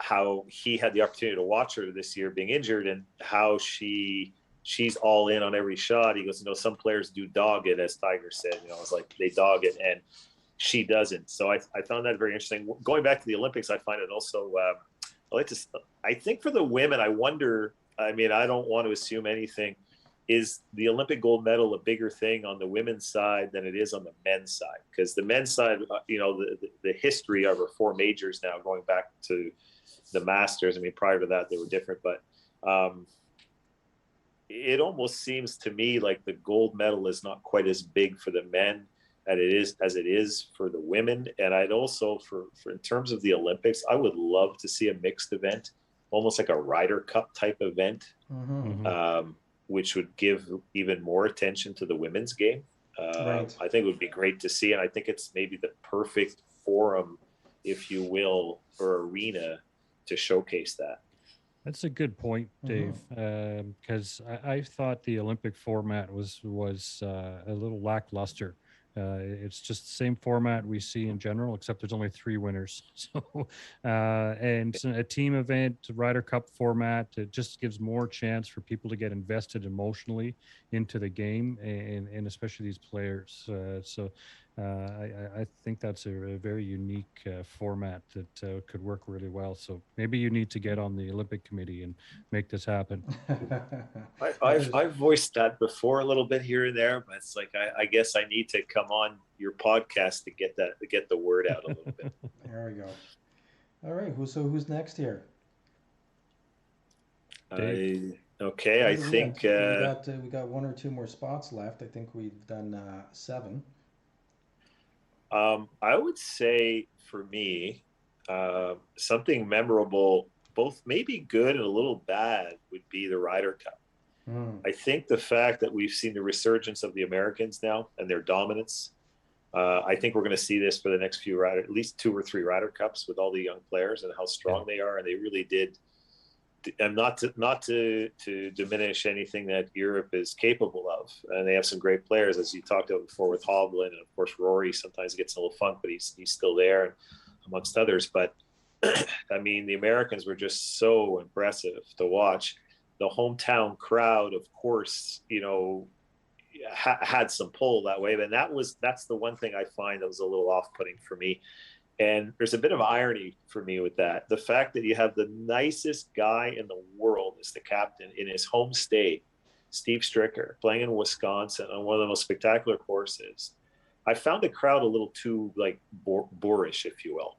Speaker 2: how he had the opportunity to watch her this year being injured, and how she's all in on every shot. He goes, some players do dog it, as Tiger said. It's like they dog it, and she doesn't. So I found that very interesting. Going back to the Olympics, I find it also, I think for the women, I wonder, I don't want to assume anything. Is the Olympic gold medal a bigger thing on the women's side than it is on the men's side? Because the men's side, the history of our 4 majors now, going back to the Masters, prior to that, they were different, but it almost seems to me like the gold medal is not quite as big for the men as it is for the women. And I'd also, for in terms of the Olympics, I would love to see a mixed event, almost like a Ryder Cup type event, which would give even more attention to the women's game. Right. I think it would be great to see, and I think it's maybe the perfect forum, if you will, or arena to showcase that.
Speaker 3: That's a good point, Dave, because I thought the Olympic format was a little lackluster. It's just the same format we see in general, except there's only 3 winners. So, and a team event, Ryder Cup format, it just gives more chance for people to get invested emotionally into the game, and especially these players. So I think that's a very unique format that could work really well. So maybe you need to get on the Olympic Committee and make this happen.
Speaker 2: I've voiced that before a little bit here and there, but it's like I guess I need to come on your podcast to get the word out a little bit.
Speaker 1: There we go. All right. Who's next here?
Speaker 2: Okay. I think
Speaker 1: we got one or two more spots left. I think we've done 7.
Speaker 2: I would say for me, something memorable, both maybe good and a little bad, would be the Ryder Cup. I think the fact that we've seen the resurgence of the Americans now and their dominance, I think we're going to see this for the next few at least 2 or 3 Ryder Cups with all the young players and how strong they are. And they really did. And not to diminish anything that Europe is capable of, and they have some great players, as you talked about before with Hovland, and of course Rory sometimes gets a little funk, but he's still there, and amongst others. But I mean, the Americans were just so impressive to watch. The hometown crowd, of course, had some pull that way, but that's the one thing I find that was a little off-putting for me. And there's a bit of irony for me with that. The fact that you have the nicest guy in the world as the captain in his home state, Steve Stricker, playing in Wisconsin on one of the most spectacular courses. I found the crowd a little too boorish, if you will.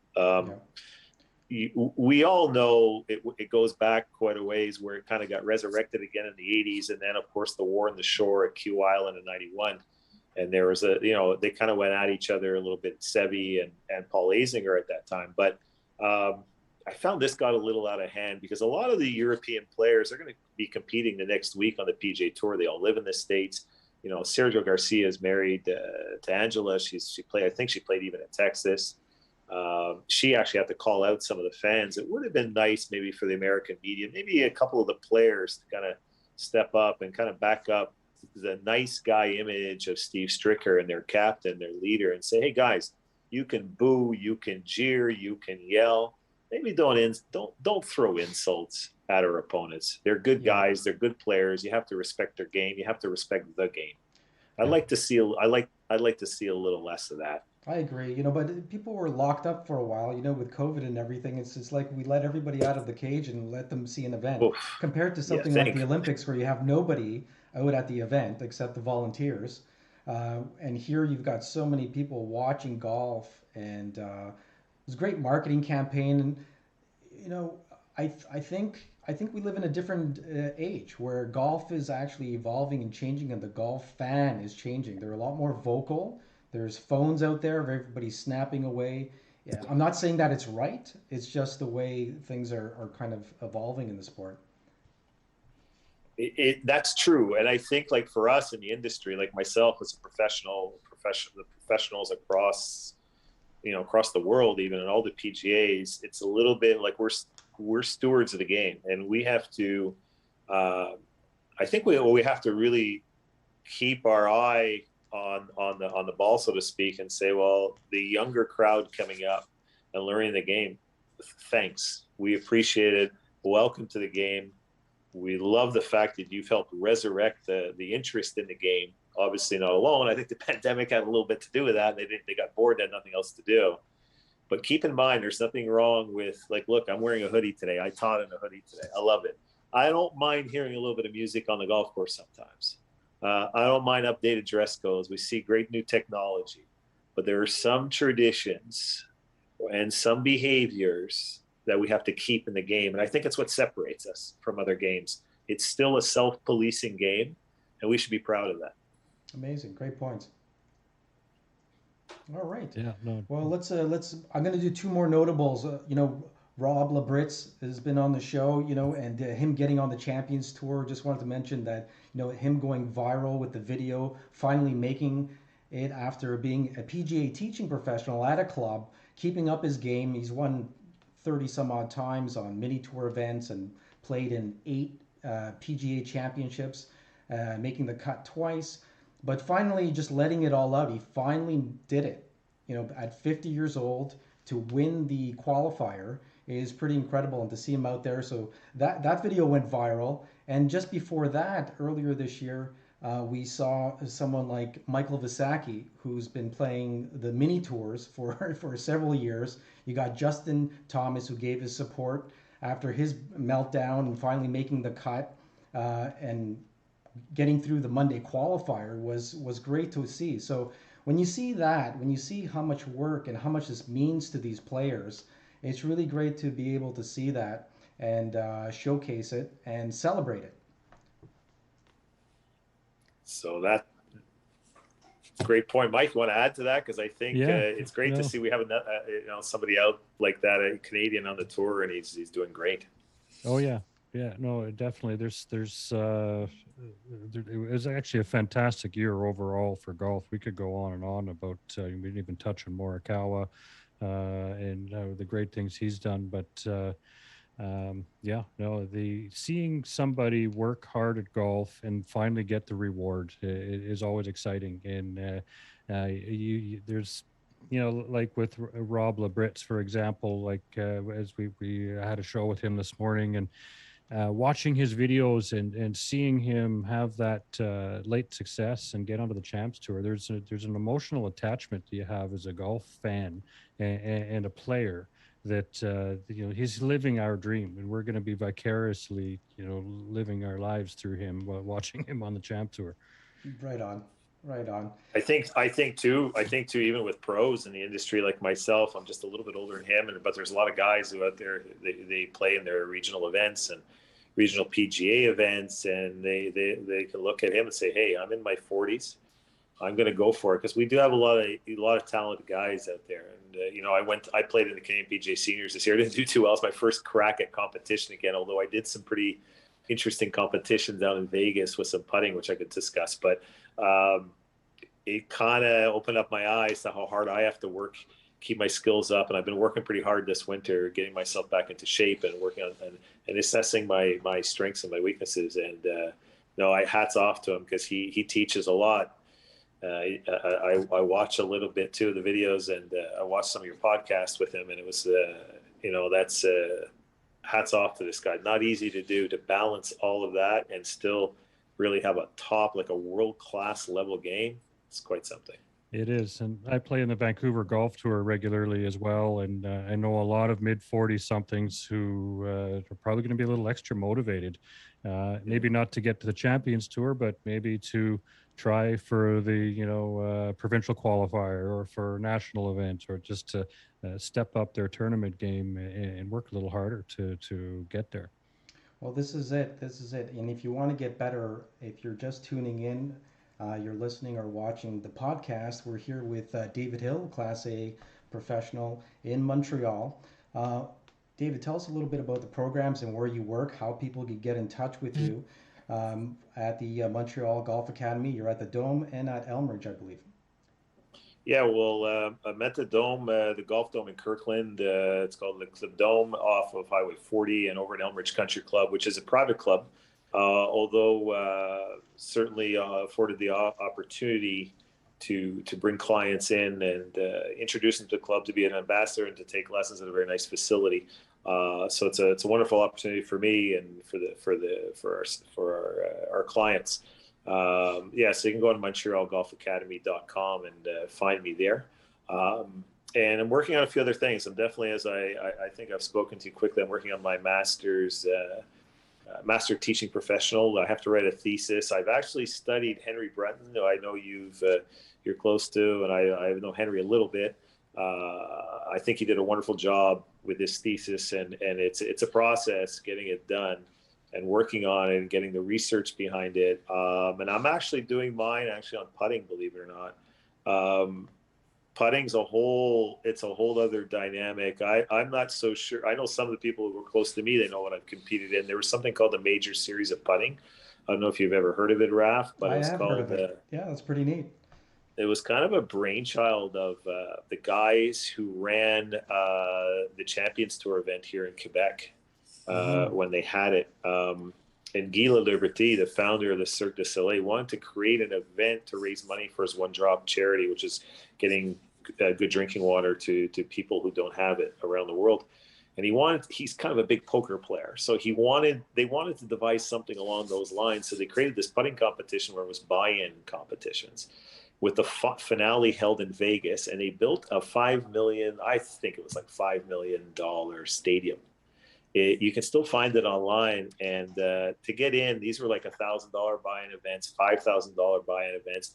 Speaker 2: We all know it goes back quite a ways where it kind of got resurrected again in the 80s. And then, of course, the war on the shore at Q Island in 91. And there was they kind of went at each other a little bit, Seve and Paul Azinger at that time. But I found this got a little out of hand because a lot of the European players are going to be competing the next week on the PGA Tour. They all live in the States. Sergio Garcia is married to Angela. I think she played even at Texas. She actually had to call out some of the fans. It would have been nice maybe for the American media, maybe a couple of the players to kind of step up and kind of back up the nice guy image of Steve Stricker and their captain, their leader, and say, hey guys, you can boo, you can jeer, you can yell. Maybe don't throw insults at our opponents. They're good guys, they're good players. You have to respect their game. You have to respect the game. I'd like to see a little less of that.
Speaker 1: I agree, but people were locked up for a while, with COVID and everything. It's just like we let everybody out of the cage and let them see an event.
Speaker 2: Oof.
Speaker 1: Compared to something like the Olympics where you have nobody out at the event except the volunteers. And here you've got so many people watching golf, and it was a great marketing campaign. And, I think we live in a different age where golf is actually evolving and changing, and the golf fan is changing. They're a lot more vocal. There's phones out there, everybody's snapping away. Yeah, I'm not saying that it's right. It's just the way things are kind of evolving in the sport.
Speaker 2: That's true. And I think like for us in the industry, like myself as a the professionals across the world, even in all the PGAs, it's a little bit like we're stewards of the game, and we have to, I think we have to really keep our eye on the ball, so to speak, and say, well, the younger crowd coming up and learning the game, thanks. We appreciate it. Welcome to the game. We love the fact that you've helped resurrect the interest in the game. Obviously not alone. I think the pandemic had a little bit to do with that. They got bored and had nothing else to do. But keep in mind, there's nothing wrong with, like, look, I'm wearing a hoodie today. I taught in a hoodie today. I love it. I don't mind hearing a little bit of music on the golf course sometimes. I don't mind updated dress codes. We see great new technology. But there are some traditions and some behaviors that we have to keep in the game. And I think it's what separates us from other games. It's still a self-policing game, and we should be proud of that.
Speaker 1: Amazing. Great points. All right.
Speaker 3: Yeah. No.
Speaker 1: Well, let's. I'm going to do 2 more notables. Rob Labritz has been on the show, and him getting on the Champions Tour. Just wanted to mention that, him going viral with the video, finally making it after being a PGA teaching professional at a club, keeping up his game. He's won 30 some odd times on mini tour events and played in 8 PGA championships, making the cut twice. But finally, just letting it all out, he finally did it. At 50 years old, to win the qualifier is pretty incredible, and to see him out there. So that video went viral. And just before that, earlier this year, We saw someone like Michael Visacki, who's been playing the mini tours for, for several years. You got Justin Thomas, who gave his support after his meltdown and finally making the cut, and getting through the Monday qualifier was great to see. So when you see that, when you see how much work and how much this means to these players, it's really great to be able to see that and showcase it and celebrate it.
Speaker 2: So that's a great point, Mike. You want to add to that? Because I think it's great to see we have somebody out like that, a Canadian on the tour, and he's doing great.
Speaker 3: Oh yeah, no, definitely. It was actually a fantastic year overall for golf. We could go on and on about. We didn't even touch on Morikawa and the great things he's done, but. Seeing somebody work hard at golf and finally get the reward is always exciting. And there's, like with Rob Labritz, for example, like as we had a show with him this morning, and watching his videos and seeing him have that late success and get onto the Champs Tour, there's an emotional attachment that you have as a golf fan and a player. That he's living our dream, and we're going to be vicariously living our lives through him while watching him on the Champ Tour.
Speaker 1: Right on.
Speaker 2: I think too even with pros in the industry like myself, I'm just a little bit older than him, but there's a lot of guys who out there, they play in their regional events and regional PGA events, and they can look at him and say, hey, I'm in my 40s, I'm going to go for it, because we do have a lot of talented guys out there. And I played in the Canadian PGA Seniors this year. I didn't do too well. It's my first crack at competition again, although I did some pretty interesting competitions down in Vegas with some putting, which I could discuss. But it kind of opened up my eyes to how hard I have to work, keep my skills up. And I've been working pretty hard this winter, getting myself back into shape and working on and assessing my strengths and my weaknesses. And hats off to him, because he teaches a lot. I watch a little bit too of the videos, and I watched some of your podcasts with him, and it was that's hats off to this guy. Not easy to do, to balance all of that and still really have a top, like a world-class level game. It's quite something.
Speaker 3: It is. And I play in the Vancouver Golf Tour regularly as well, and I know a lot of mid-40 somethings who are probably going to be a little extra motivated, maybe not to get to the Champions Tour, but maybe to try for the provincial qualifier or for a national event, or just to step up their tournament game and work a little harder to get there.
Speaker 1: Well, this is it. And if you want to get better, if you're just tuning in, you're listening or watching the podcast, we're here with David Hill, Classe A professional in Montreal. David, tell us a little bit about the programs and where you work, how people can get in touch with you. At the Montreal Golf Academy, you're at the Dome and at Elmridge, I believe.
Speaker 2: Yeah, well, I'm at the Dome, the Golf Dome in Kirkland. It's called the Dome off of Highway 40, and over at Elmridge Country Club, which is a private club, although certainly afforded the opportunity to bring clients in and introduce them to the club, to be an ambassador and to take lessons at a very nice facility. So it's a wonderful opportunity for me and for our clients. So you can go to montrealgolfacademy.com and find me there. And I'm working on a few other things. I'm definitely, as I think I've spoken to you quickly, I'm working on my master's master teaching professional. I have to write a thesis. I've actually studied Henry Breton, who I know you're close to, and I know Henry a little bit. I think he did a wonderful job with this thesis, and it's a process getting it done and working on it and getting the research behind it. And I'm actually doing mine on putting, believe it or not. Putting's it's a whole other dynamic. I'm not so sure. I know some of the people who were close to me, they know what I've competed in. There was something called the Major Series of Putting. I don't know if you've ever heard of it, Raf, but
Speaker 1: I have heard of it. Yeah, that's pretty neat.
Speaker 2: It was kind of a brainchild of the guys who ran the Champions Tour event here in Quebec when they had it. And Guy Laliberté, the founder of the Cirque du Soleil, wanted to create an event to raise money for his One Drop charity, which is getting good drinking water to people who don't have it around the world. And he's kind of a big poker player. So they wanted to devise something along those lines. So they created this putting competition where it was buy-in competitions with the finale held in Vegas. And they built a $5 million, I think it was like $5 million stadium. You can still find it online. And to get in, these were like $1,000 buy-in events, $5,000 buy-in events.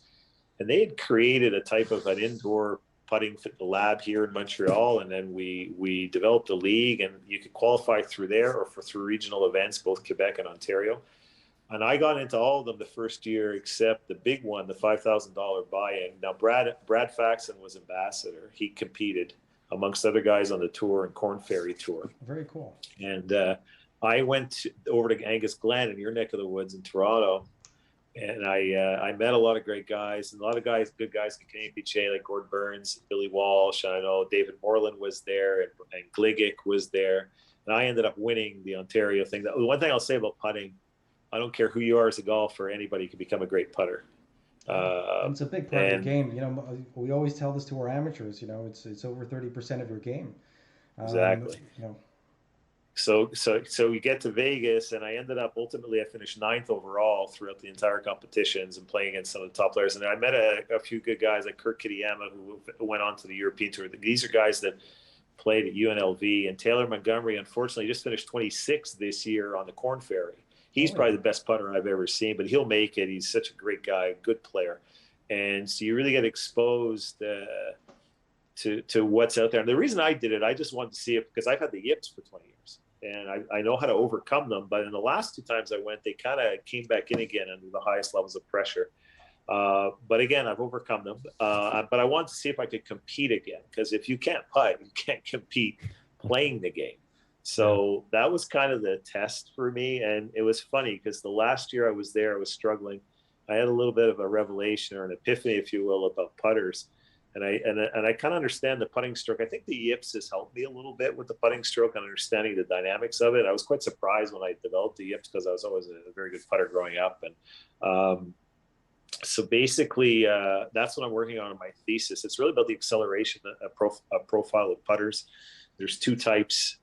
Speaker 2: And they had created a type of an indoor putting lab here in Montreal, and then we developed a league, and you could qualify through there or through regional events, both Quebec and Ontario. And I got into all of them the first year, except the big one, the $5,000 buy-in. Now Brad Faxon was ambassador. He competed amongst other guys on the tour and Corn Ferry tour.
Speaker 1: Very cool.
Speaker 2: And I went over to Angus Glen in your neck of the woods in Toronto. And I met a lot of great guys, and a lot of good guys in Canadian PGA, like Gord Burns, Billy Walsh. I know David Moreland was there, and Gligic was there. And I ended up winning the Ontario thing. The one thing I'll say about putting, I don't care who you are as a golfer, anybody can become a great putter.
Speaker 1: It's a big part of the game. You know, we always tell this to our amateurs. You know, it's over 30% of your game.
Speaker 2: Exactly.
Speaker 1: You know.
Speaker 2: So we get to Vegas, and I ended up ultimately I finished 9th overall throughout the entire competitions and playing against some of the top players. And I met a few good guys like Kurt Kitayama, who went on to the European Tour. These are guys that played at UNLV, and Taylor Montgomery, unfortunately, just finished 26th this year on the Corn Ferry. He's probably the best putter I've ever seen, but he'll make it. He's such a great guy, good player. And so you really get exposed to what's out there. And the reason I did it, I just wanted to see it because I've had the yips for 20 years. And I know how to overcome them. But in the last 2 times I went, they kind of came back in again under the highest levels of pressure. But again, I've overcome them. But I wanted to see if I could compete again. Because if you can't putt, you can't compete playing the game. So that was kind of the test for me. And it was funny because the last year I was there, I was struggling. I had a little bit of a revelation or an epiphany, if you will, about putters. And I kind of understand the putting stroke. I think the yips has helped me a little bit with the putting stroke and understanding the dynamics of it. I was quite surprised when I developed the yips because I was always a very good putter growing up. And so basically, that's what I'm working on in my thesis. It's really about the acceleration, a profile of putters. There's 2 types.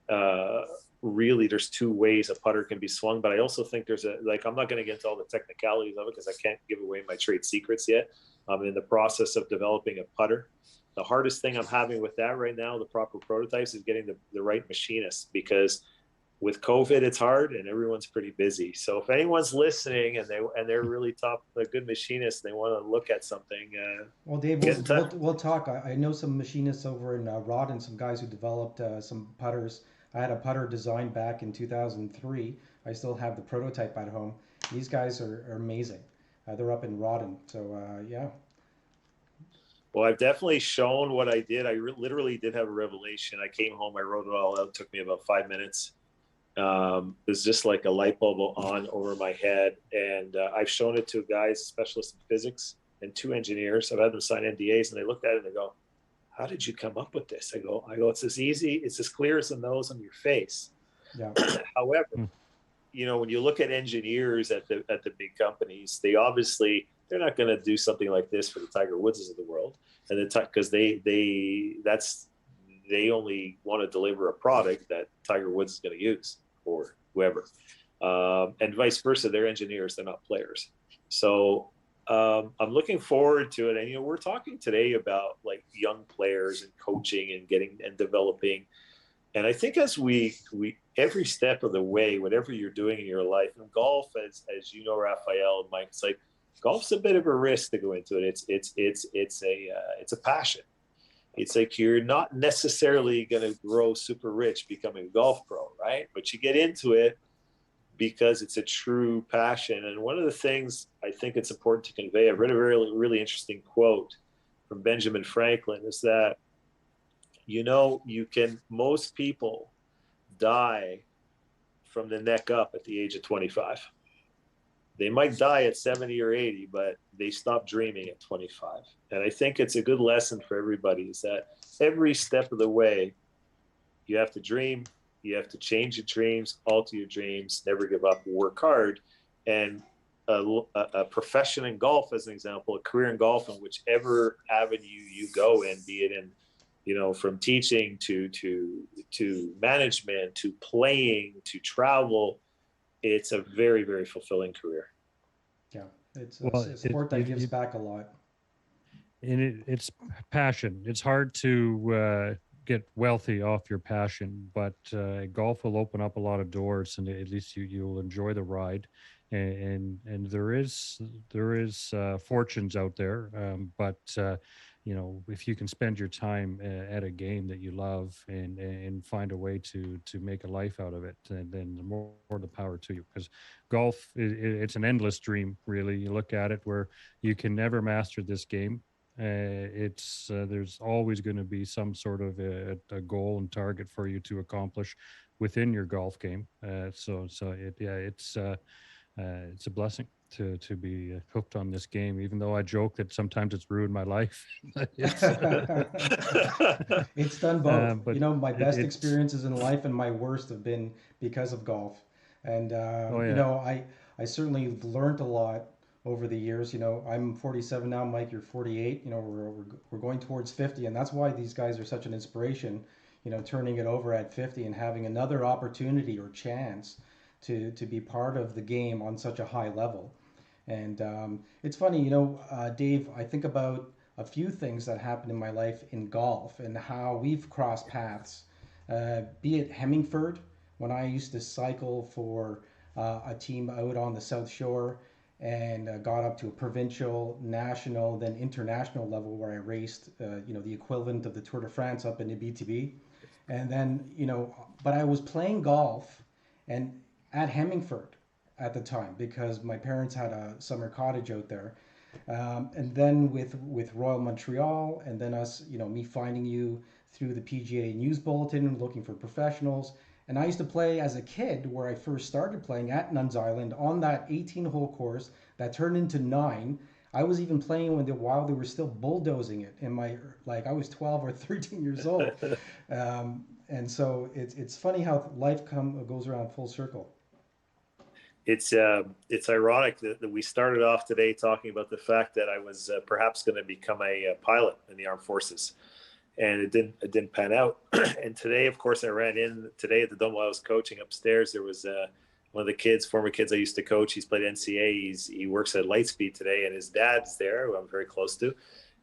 Speaker 2: Really, there's 2 ways a putter can be swung. But I also think there's I'm not going to get into all the technicalities of it because I can't give away my trade secrets yet. I'm in the process of developing a putter. The hardest thing I'm having with that right now, the proper prototypes, is getting the right machinist, because with COVID, it's hard and everyone's pretty busy. So if anyone's listening and they're really a good machinist, they want to look at something.
Speaker 1: Well, Dave, we'll talk. I know some machinists over in Rod and some guys who developed some putters. I had a putter designed back in 2003. I still have the prototype at home. These guys are amazing. They're up in Rawdon, so yeah. Well,
Speaker 2: I've definitely shown what I did. I literally did have a revelation. I came home, I wrote it all out. It took me about 5 minutes. It was just like a light bulb on over my head. And I've shown it to guys, specialists in physics, and 2 engineers. I've had them sign NDAs, and they looked at it and they go, "How did you come up with this?" I go, "It's as easy, it's as clear as the nose on your face." Yeah. However, you know, when you look at engineers at the big companies, they're not going to do something like this for the Tiger Woodses of the world, and because they only want to deliver a product that Tiger Woods is going to use or whoever, and vice versa. They're engineers; they're not players. So I'm looking forward to it. And you know, we're talking today about like young players and coaching and getting and developing. And I think as we every step of the way, whatever you're doing in your life, and golf, as you know, Rafael and Mike, it's like golf's a bit of a risk to go into it. It's a passion. It's like you're not necessarily going to grow super rich becoming a golf pro, right? But you get into it because it's a true passion. And one of the things I think it's important to convey, I've read a really, really interesting quote from Benjamin Franklin, is that, you know, most people die from the neck up at the age of 25. They might die at 70 or 80, but they stop dreaming at 25. And I think it's a good lesson for everybody, is that every step of the way, you have to dream, you have to change your dreams, alter your dreams, never give up, work hard. And a profession in golf, as an example, a career in golf, in whichever avenue you go in, be it in you know, from teaching to management to playing to travel. It's a very, very fulfilling career.
Speaker 1: Yeah, it's
Speaker 3: Well,
Speaker 1: a sport that gives back a lot.
Speaker 3: and it's passion. It's hard to get wealthy off your passion, but golf will open up a lot of doors, and at least you'll enjoy the ride. And there is fortunes out there, but you know, if you can spend your time at a game that you love and find a way to make a life out of it, then the more the power to you. Because golf, it's an endless dream, really. You look at it where you can never master this game. It's there's always going to be some sort of a goal and target for you to accomplish within your golf game. It's a blessing to be hooked on this game. Even though I joke that sometimes it's ruined my life. it's,
Speaker 1: It's done both.
Speaker 3: but
Speaker 1: You know, my best
Speaker 3: it's
Speaker 1: experiences in life and my worst have been because of golf. And
Speaker 3: oh
Speaker 1: you
Speaker 3: yeah.
Speaker 1: know, I certainly learned a lot over the years. You know, I'm 47 now, Mike. You're 48. You know, we're going towards 50, and that's why these guys are such an inspiration. You know, turning it over at 50 and having another opportunity or chance to be part of the game on such a high level. And it's funny, you know, Dave, I think about a few things that happened in my life in golf and how we've crossed paths. Be it Hemmingford, when I used to cycle for a team out on the South Shore and got up to a provincial, national, then international level where I raced, you know, the equivalent of the Tour de France up in the BTB. And then, you know, but I was playing golf and at Hemmingford at the time because my parents had a summer cottage out there. And then with Royal Montreal, and then us, you know, me finding you through the PGA News Bulletin, looking for professionals. And I used to play as a kid, where I first started playing at Nuns Island on that 18-hole course that turned into nine. I was even playing while they were still bulldozing it in my, like, I was 12 or 13 years old. And so it's funny how life goes around full circle.
Speaker 2: It's ironic that we started off today talking about the fact that I was perhaps going to become a pilot in the armed forces, and it didn't pan out. And today, of course, I ran in today at the dome while I was coaching upstairs. There was one of the former kids I used to coach. He's played NCA. He works at Lightspeed today, and his dad's there, who I'm very close to.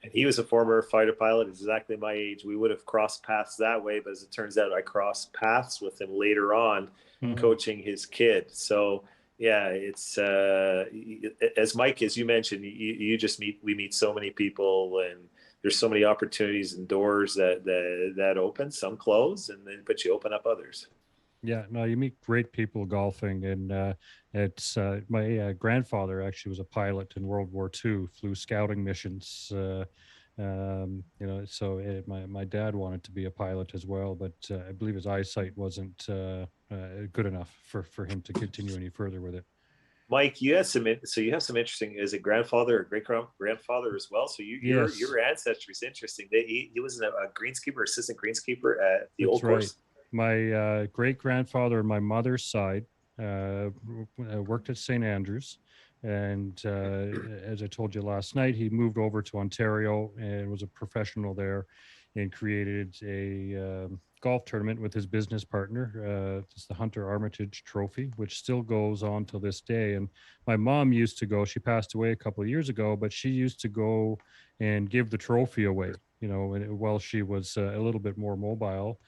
Speaker 2: And he was a former fighter pilot, exactly my age. We would have crossed paths that way, but as it turns out, I crossed paths with him later on, coaching his kid. So yeah, it's as Mike, as you mentioned, you just we meet so many people, and there's so many opportunities and doors that open. Some close, but you open up others.
Speaker 3: Yeah, no, you meet great people golfing, and it's my grandfather actually was a pilot in World War II, flew scouting missions. You know, so my dad wanted to be a pilot as well, but I believe his eyesight wasn't good enough for him to continue any further with it.
Speaker 2: Mike, you have some interesting. Is it grandfather or great grandfather as well? So
Speaker 3: Yes,
Speaker 2: your ancestry is interesting. He was a greenskeeper, assistant greenskeeper at the
Speaker 3: that's
Speaker 2: old
Speaker 3: right.
Speaker 2: course.
Speaker 3: My great grandfather on my mother's side worked at St. Andrews. And as I told you last night, he moved over to Ontario and was a professional there and created a golf tournament with his business partner. It's the Hunter Armitage Trophy, which still goes on to this day. And my mom used to go, she passed away a couple of years ago, but she used to go and give the trophy away, you know, while she was a little bit more mobile.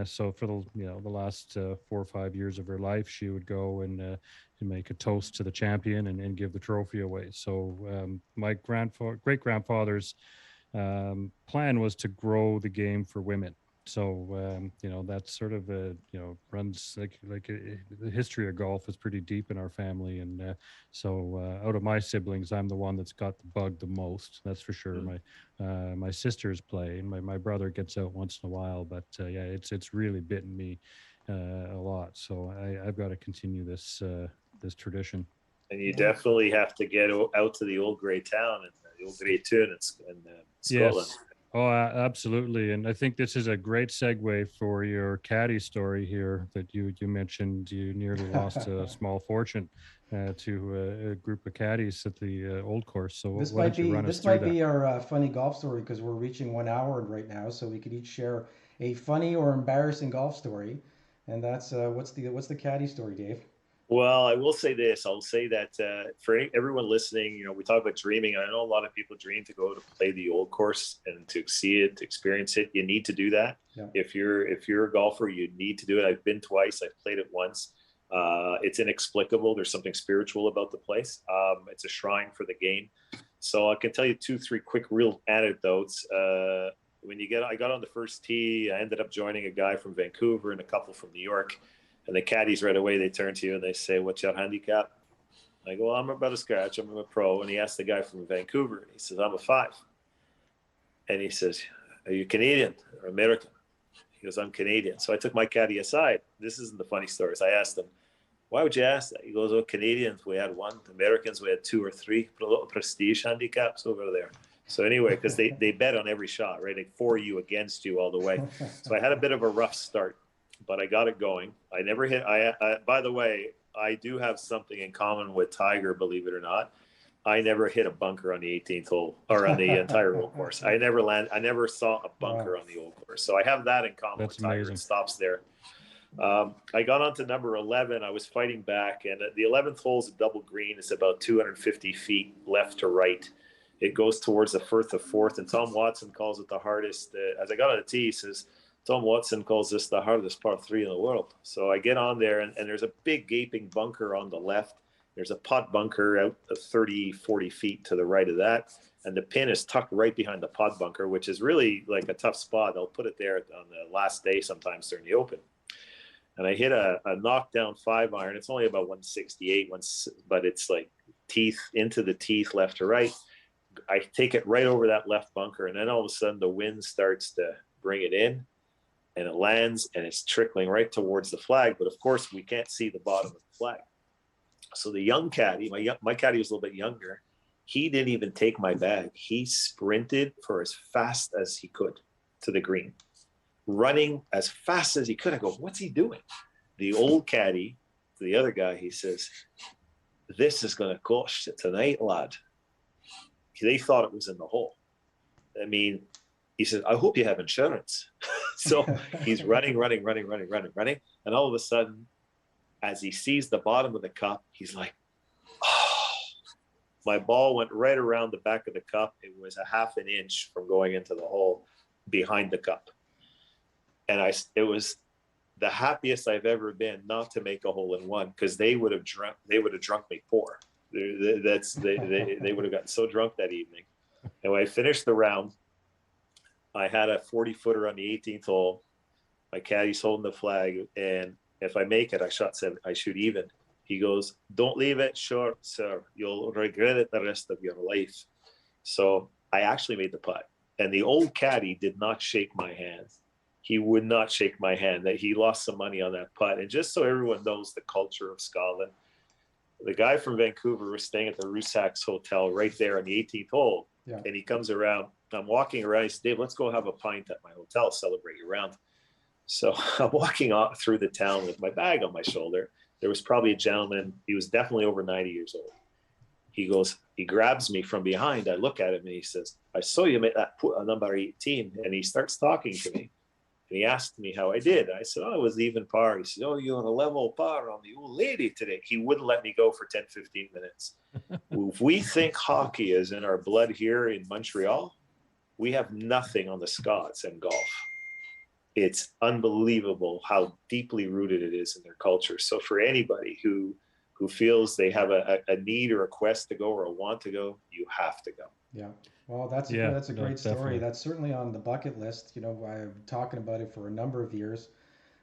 Speaker 3: So for the last 4 or 5 years of her life, she would go and make a toast to the champion and give the trophy away. So my great grandfather's plan was to grow the game for women. So you know, that's sort of runs the history of golf is pretty deep in our family, and so out of my siblings, I'm the one that's got the bug the most. That's for sure. My sisters play, and my brother gets out once in a while, but yeah, it's really bitten me a lot. So I've got to continue this tradition.
Speaker 2: And you definitely have to get out to the old grey town and the old grey tune in Scotland.
Speaker 3: Yes. Oh, absolutely. And I think this is a great segue for your caddy story here that you mentioned. You nearly lost a small fortune to a group of caddies at the old course. So
Speaker 1: This
Speaker 3: why
Speaker 1: might
Speaker 3: don't you
Speaker 1: be
Speaker 3: run us
Speaker 1: this
Speaker 3: through
Speaker 1: might
Speaker 3: that?
Speaker 1: be our funny golf story because we're reaching 1 hour right now, so we could each share a funny or embarrassing golf story. And that's what's the caddy story, Dave?
Speaker 2: Well, I will say this. I'll say that for everyone listening, we talk about dreaming. I know a lot of people dream to go to play the old course and to see it, to experience it. You need to do that.
Speaker 1: Yeah.
Speaker 2: If you're a golfer, you need to do it. I've been twice. I've played it once. It's inexplicable. There's something spiritual about the place. It's a shrine for the game. So I can tell you 2-3 quick real anecdotes. I got on the first tee. I ended up joining a guy from Vancouver and a couple from New York. And the caddies right away, they turn to you and they say, "What's your handicap?" I go, "Well, I'm about a scratch. I'm a pro." And he asked the guy from Vancouver, and he says, "I'm a 5." And he says, "Are you Canadian or American?" He goes, "I'm Canadian." So I took my caddy aside. This isn't the funny stories. I asked him, "Why would you ask that?" He goes, "Oh, Canadians, we had 1. Americans, we had 2 or 3. Put a little prestige handicaps over there." So anyway, because they bet on every shot, right? Like for you, against you all the way. So I had a bit of a rough start, but I got it going. I never hit. By the way, I do have something in common with Tiger, believe it or not. I never hit a bunker on the 18th hole or on the entire old course. I never saw a bunker on the old course. So I have that in common
Speaker 3: That's
Speaker 2: with Tiger.
Speaker 3: amazing.
Speaker 2: It stops there. I got on to number 11. I was fighting back, and the 11th hole is a double green. It's about 250 feet left to right. It goes towards the first of fourth, and Tom Watson calls it the hardest. As I got on the tee, he says, "Tom Watson calls this the hardest par 3 in the world." So I get on there, and there's a big gaping bunker on the left. There's a putt bunker out 30, 40 feet to the right of that. And the pin is tucked right behind the putt bunker, which is really like a tough spot. They'll put it there on the last day sometimes during the Open. And I hit a knockdown 5-iron. It's only about 168, but it's like teeth into the teeth, left to right. I take it right over that left bunker, and then all of a sudden the wind starts to bring it in, and it lands, and it's trickling right towards the flag. But of course, we can't see the bottom of the flag. So the young caddy, my caddy was a little bit younger. He didn't even take my bag. He sprinted for as fast as he could to the green, running as fast as he could. I go, "What's he doing?" The old caddy, the other guy, he says, "This is going to cost you tonight, lad." They thought it was in the hole. I mean, he said, "I hope you have insurance." So he's running. And all of a sudden, as he sees the bottom of the cup, he's like, "Oh." My ball went right around the back of the cup. It was a half an inch from going into the hole behind the cup. And it was the happiest I've ever been not to make a hole in one, because they would have drunk me poor. They would have gotten so drunk that evening. And when I finished the round, I had a 40-footer on the 18th hole. My caddy's holding the flag, and if I make it, I shoot even. He goes, "Don't leave it short, sir. You'll regret it the rest of your life." So I actually made the putt, and the old caddy did not shake my hand. He would not shake my hand. That he lost some money on that putt. And just so everyone knows the culture of Scotland, the guy from Vancouver was staying at the Rusacks Hotel right there on the 18th hole. Yeah. And he comes around. I'm walking around. He said, "Dave, let's go have a pint at my hotel, celebrate your round." So I'm walking off through the town with my bag on my shoulder. There was probably a gentleman. He was definitely over 90 years old. He grabs me from behind. I look at him and he says, "I saw you make that put on number 18. And he starts talking to me. And he asked me how I did. I said, "Oh, it was even par." He said, "Oh, you're on a level par on the old lady today." He wouldn't let me go for 10, 15 minutes. If we think hockey is in our blood here in Montreal, we have nothing on the Scots and golf. It's unbelievable how deeply rooted it is in their culture. So for anybody who feels they have a need or a quest to go or a want to go, you have to go.
Speaker 1: Yeah. Well, that's a great story. Definitely. That's certainly on the bucket list. I've been talking about it for a number of years.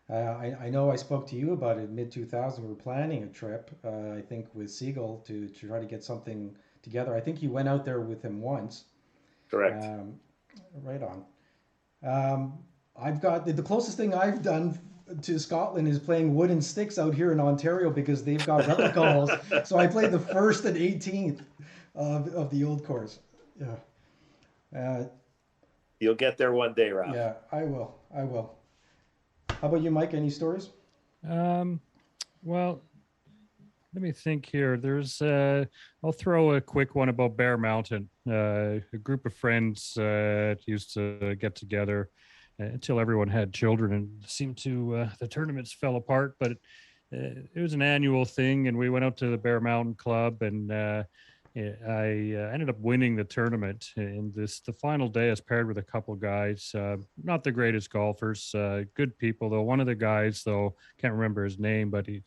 Speaker 1: I know I spoke to you about it in mid-2000. We were planning a trip, I think, with Siegel to try to get something together. I think you went out there with him once.
Speaker 2: Correct.
Speaker 1: Right on. I've got the closest thing I've done to Scotland is playing wooden sticks out here in Ontario because they've got replica holes. So I played the 1st and 18th of the old course. Yeah.
Speaker 2: You'll get there one day, Ralph.
Speaker 1: Yeah, I will. How about you, Mike? Any stories?
Speaker 3: Well, let me think here. There's, I'll throw a quick one about Bear Mountain. A group of friends used to get together until everyone had children, and seemed to the tournaments fell apart. But it was an annual thing, and we went out to the Bear Mountain Club, and I ended up winning the tournament. And the final day, I was paired with a couple guys, not the greatest golfers, good people though. One of the guys, though, can't remember his name, but he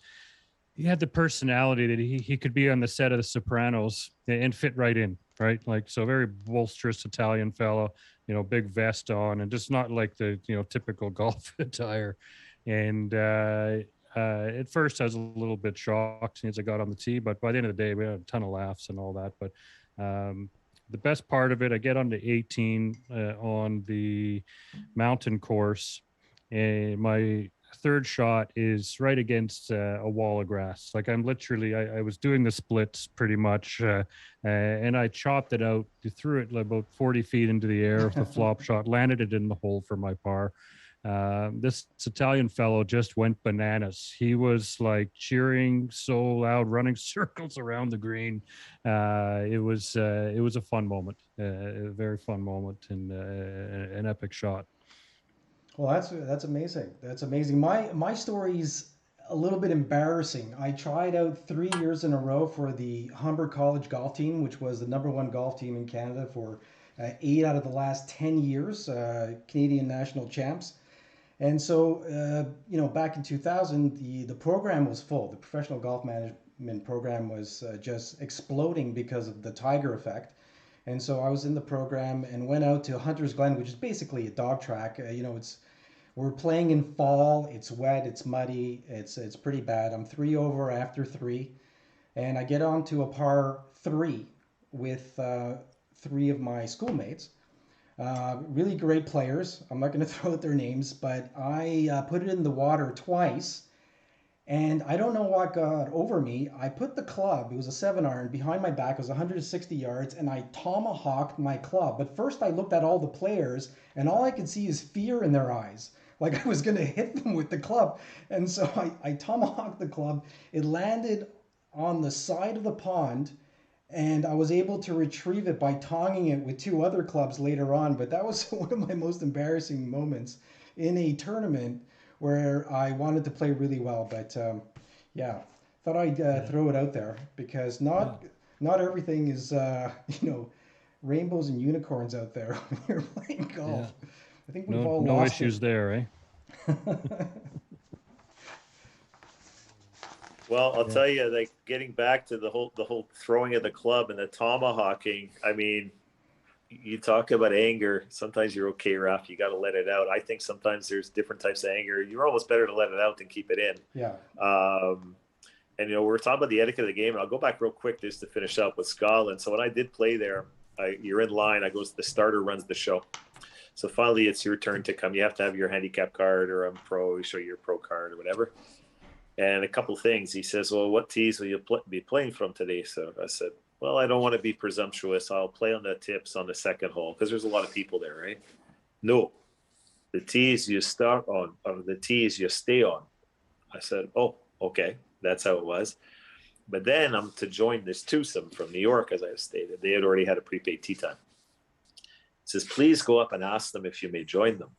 Speaker 3: had the personality that he could be on the set of The Sopranos and fit right in, right? Like, so very boisterous Italian fellow, big vest on, and just not like the, typical golf attire. And at first I was a little bit shocked as I got on the tee, but by the end of the day, we had a ton of laughs and all that. But the best part of it, I get onto 18 on the mountain course, and my third shot is right against a wall of grass. Like, I'm literally, I was doing the splits pretty much, and I chopped it out, threw it about 40 feet into the air with the flop shot, landed it in the hole for my par. This Italian fellow just went bananas. He was like cheering so loud, running circles around the green. It was a fun moment, a very fun moment, and an epic shot.
Speaker 1: Well, that's amazing. That's amazing. My story's a little bit embarrassing. I tried out 3 years in a row for the Humber College golf team, which was the number one golf team in Canada for 8 out of the last 10 years, Canadian national champs. And so, back in 2000, the program was full. The professional golf management program was just exploding because of the Tiger effect. And so I was in the program and went out to Hunter's Glen, which is basically a dog track. We're playing in fall. It's wet. It's muddy. It's pretty bad. I'm 3 over after three, and I get onto a par three with three of my schoolmates. Really great players. I'm not going to throw out their names, but I put it in the water twice, and I don't know what got over me. I put the club, it was a 7 iron, behind my back. It was 160 yards, and I tomahawked my club. But first I looked at all the players, and all I could see is fear in their eyes. Like I was going to hit them with the club. And so I tomahawked the club. It landed on the side of the pond, and I was able to retrieve it by tonging it with two other clubs later on. But that was one of my most embarrassing moments in a tournament where I wanted to play really well. But yeah, thought I'd throw it out there because not everything is rainbows and unicorns out there when you're playing golf.
Speaker 3: Yeah.
Speaker 1: I think we've
Speaker 3: No,
Speaker 1: all
Speaker 3: no
Speaker 1: lost
Speaker 3: issues
Speaker 1: it.
Speaker 3: there, eh?
Speaker 2: Well, I'll
Speaker 3: Yeah.
Speaker 2: tell you, like getting back to the whole throwing of the club and the tomahawking. I mean, you talk about anger. Sometimes you're okay, Raf. You got to let it out. I think sometimes there's different types of anger. You're almost better to let it out than keep it in.
Speaker 1: Yeah.
Speaker 2: And we're talking about the etiquette of the game, and I'll go back real quick just to finish up with Scotland. So when I did play there, you're in line. I goes, the starter runs the show. So finally, it's your turn to come. You have to have your handicap card, or I'm pro. You show your pro card or whatever. And a couple things. He says, "Well, what tees will you be playing from today?" So I said, "Well, I don't want to be presumptuous. I'll play on the tips on the second hole because there's a lot of people there, right?" "No, the tees you start on, or the tees you stay on." I said, "Oh, okay, that's how it was." But then I'm to join this twosome from New York, as I have stated. They had already had a prepaid tee time. He says, "Please go up and ask them if you may join them.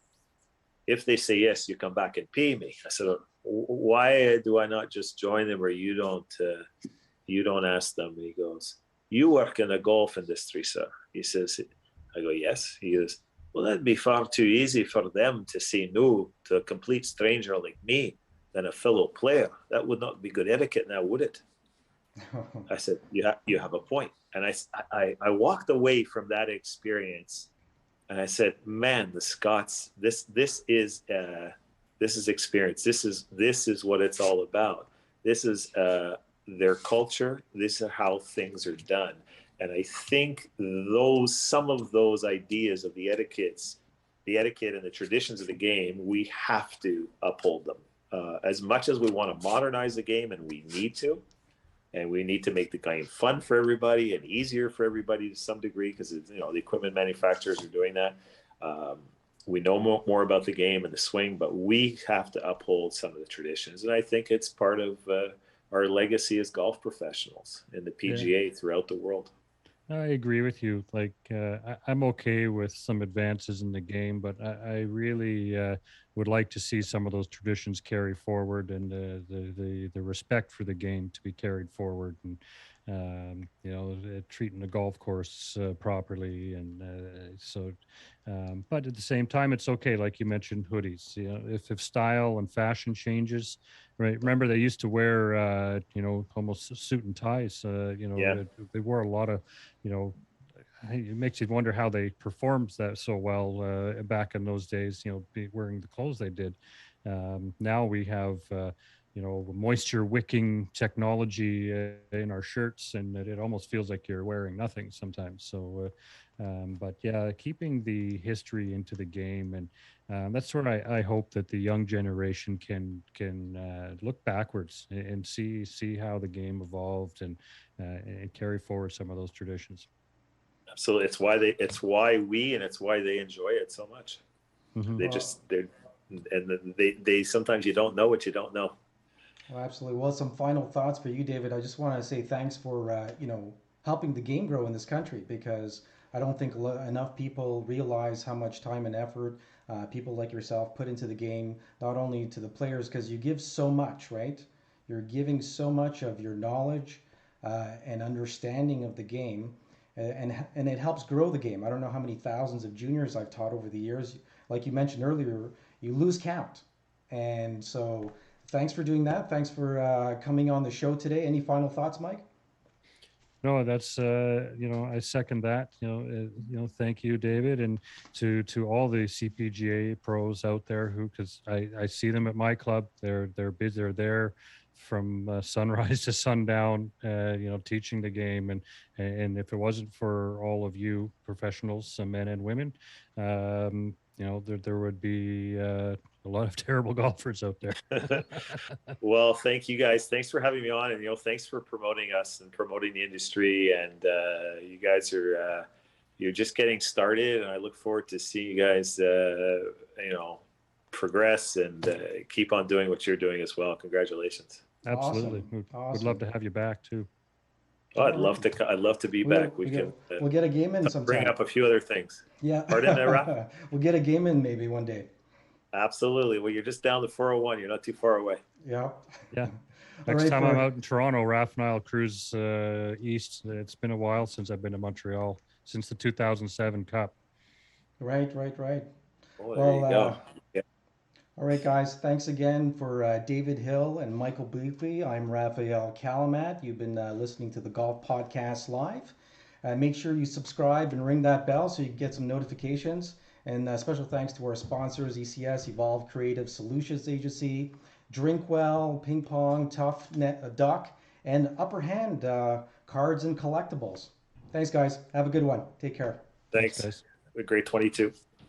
Speaker 2: If they say yes, you come back and pay me." I said, "Why do I not just join them, or you don't ask them?" He goes, "You work in the golf industry, sir." He says, I go, "Yes." He goes, "Well, that'd be far too easy for them to say no to a complete stranger like me than a fellow player. That would not be good etiquette now, would it?" I said, you have a point. And I walked away from that experience, and I said, "Man, the Scots, this is experience. This is what it's all about. This is their culture. This is how things are done." And I think some of those ideas of the etiquette and the traditions of the game, we have to uphold them. As much as we want to modernize the game, and we need to, and we need to make the game fun for everybody and easier for everybody to some degree, because the equipment manufacturers are doing that. We know more about the game and the swing, but we have to uphold some of the traditions, and I think it's part of our legacy as golf professionals in the PGA throughout the world.
Speaker 3: I agree with you. Like, I'm okay with some advances in the game, but I really would like to see some of those traditions carry forward, and the respect for the game to be carried forward, and you know, treating the golf course properly, and but at the same time, it's okay. Like you mentioned, hoodies. You know, if style and fashion changes, right? Remember, they used to wear, you know, almost suit and ties. You know,
Speaker 2: Yeah.
Speaker 3: they wore a lot of, you know, it makes you wonder how they performed that so well back in those days, you know, wearing the clothes they did. Now we have, you know, moisture wicking technology in our shirts, and it almost feels like you're wearing nothing sometimes. So, but yeah, keeping the history into the game, and that's where I hope that the young generation can look backwards and see how the game evolved, and carry forward some of those traditions.
Speaker 2: Absolutely. It's why we, and it's why they enjoy it so much.
Speaker 3: Mm-hmm.
Speaker 2: They sometimes you don't know what you don't know.
Speaker 1: Well, absolutely. Well, some final thoughts for you, David. I just want to say thanks for you know, helping the game grow in this country, because I don't think enough people realize how much time and effort people like yourself put into the game. Not only to the players, because you give so much, right? You're giving so much of your knowledge and understanding of the game, and it helps grow the game. I don't know how many thousands of juniors I've taught over the years. Like you mentioned earlier, you lose count, and so thanks for doing that. Thanks for coming on the show today. Any final thoughts, Mike?
Speaker 3: No, that's you know, I second that. You know, thank you, David, and to all the CPGA pros out there who, because I see them at my club. They're busy. They're there from sunrise to sundown. You know, teaching the game, and if it wasn't for all of you professionals, men and women, you know, there would be a lot of terrible golfers out there.
Speaker 2: Well, thank you guys. Thanks for having me on, and you know, thanks for promoting us and promoting the industry. And you guys are you're just getting started, and I look forward to seeing you guys, you know, progress and keep on doing what you're doing as well. Congratulations.
Speaker 3: Absolutely,
Speaker 1: Awesome.
Speaker 3: would love to have you back too.
Speaker 2: Oh, I'd love to. I'd love to be back.
Speaker 1: We'll get a game in
Speaker 2: bring
Speaker 1: sometime.
Speaker 2: up a few other things.
Speaker 1: Yeah.
Speaker 2: Pardon, Raph?
Speaker 1: We'll get a game in maybe one day.
Speaker 2: Absolutely. Well, you're just down the 401. You're not too far away.
Speaker 1: Yeah.
Speaker 3: Yeah.
Speaker 1: All
Speaker 3: Next
Speaker 1: right,
Speaker 3: time I'm out in Toronto, Raph and I'll cruise east. It's been a while since I've been to Montreal, since the 2007 Cup.
Speaker 1: Right.
Speaker 2: Oh, there you go. Yeah.
Speaker 1: All right, guys. Thanks again for David Hill and Michael Bleackley. I'm Rafael Kalamat. You've been listening to the Golf Podcast Live. Make sure you subscribe and ring that bell so you can get some notifications. And special thanks to our sponsors, ECS, Evolve Creative Solutions Agency, Drinkwell, Ping Pong, Tough Net, Duck, and Upper Hand Cards and Collectibles. Thanks, guys. Have a good one. Take care.
Speaker 2: Thanks.
Speaker 3: Guys.
Speaker 2: A great 22.